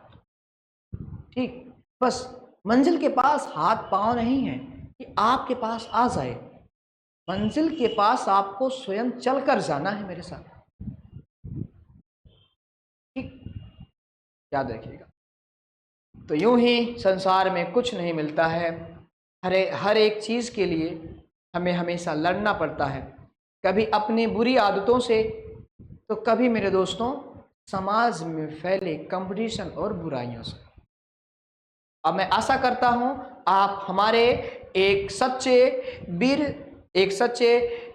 ठीक, बस मंजिल के पास हाथ पांव नहीं है कि आपके पास आ जाए, मंजिल के पास आपको स्वयं चलकर जाना है मेरे साथ, ठीक, याद रखिएगा। तो यूं ही संसार में कुछ नहीं मिलता है, हर एक चीज के लिए हमें हमेशा लड़ना पड़ता है, कभी अपनी बुरी आदतों से, तो कभी मेरे दोस्तों समाज में फैले कंपटीशन और बुराइयों से। अब मैं आशा करता हूं आप हमारे एक सच्चे वीर एक सच्चे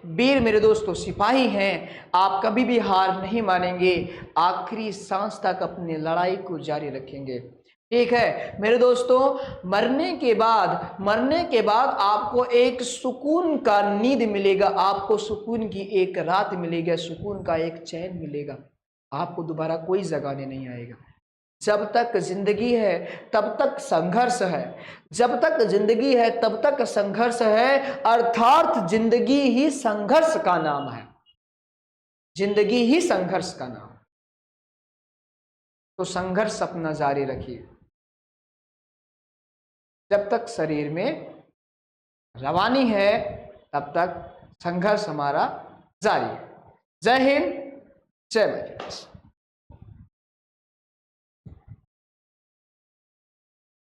वीर मेरे दोस्तों सिपाही हैं। आप कभी भी हार नहीं मानेंगे, आखिरी सांस तक अपनी लड़ाई को जारी रखेंगे, ठीक है मेरे दोस्तों। मरने के बाद आपको एक सुकून का नींद मिलेगा, आपको सुकून की एक रात मिलेगी, सुकून का एक चैन मिलेगा, आपको दोबारा कोई जगाने नहीं आएगा। जब तक जिंदगी है तब तक संघर्ष है, जब तक जिंदगी है तब तक संघर्ष है, अर्थात जिंदगी ही संघर्ष का नाम है, जिंदगी ही संघर्ष का नाम। तो संघर्ष अपना जारी रखिए, जब तक शरीर में रवानी है तब तक संघर्ष हमारा जारी है। जय हिंद, जय भारत।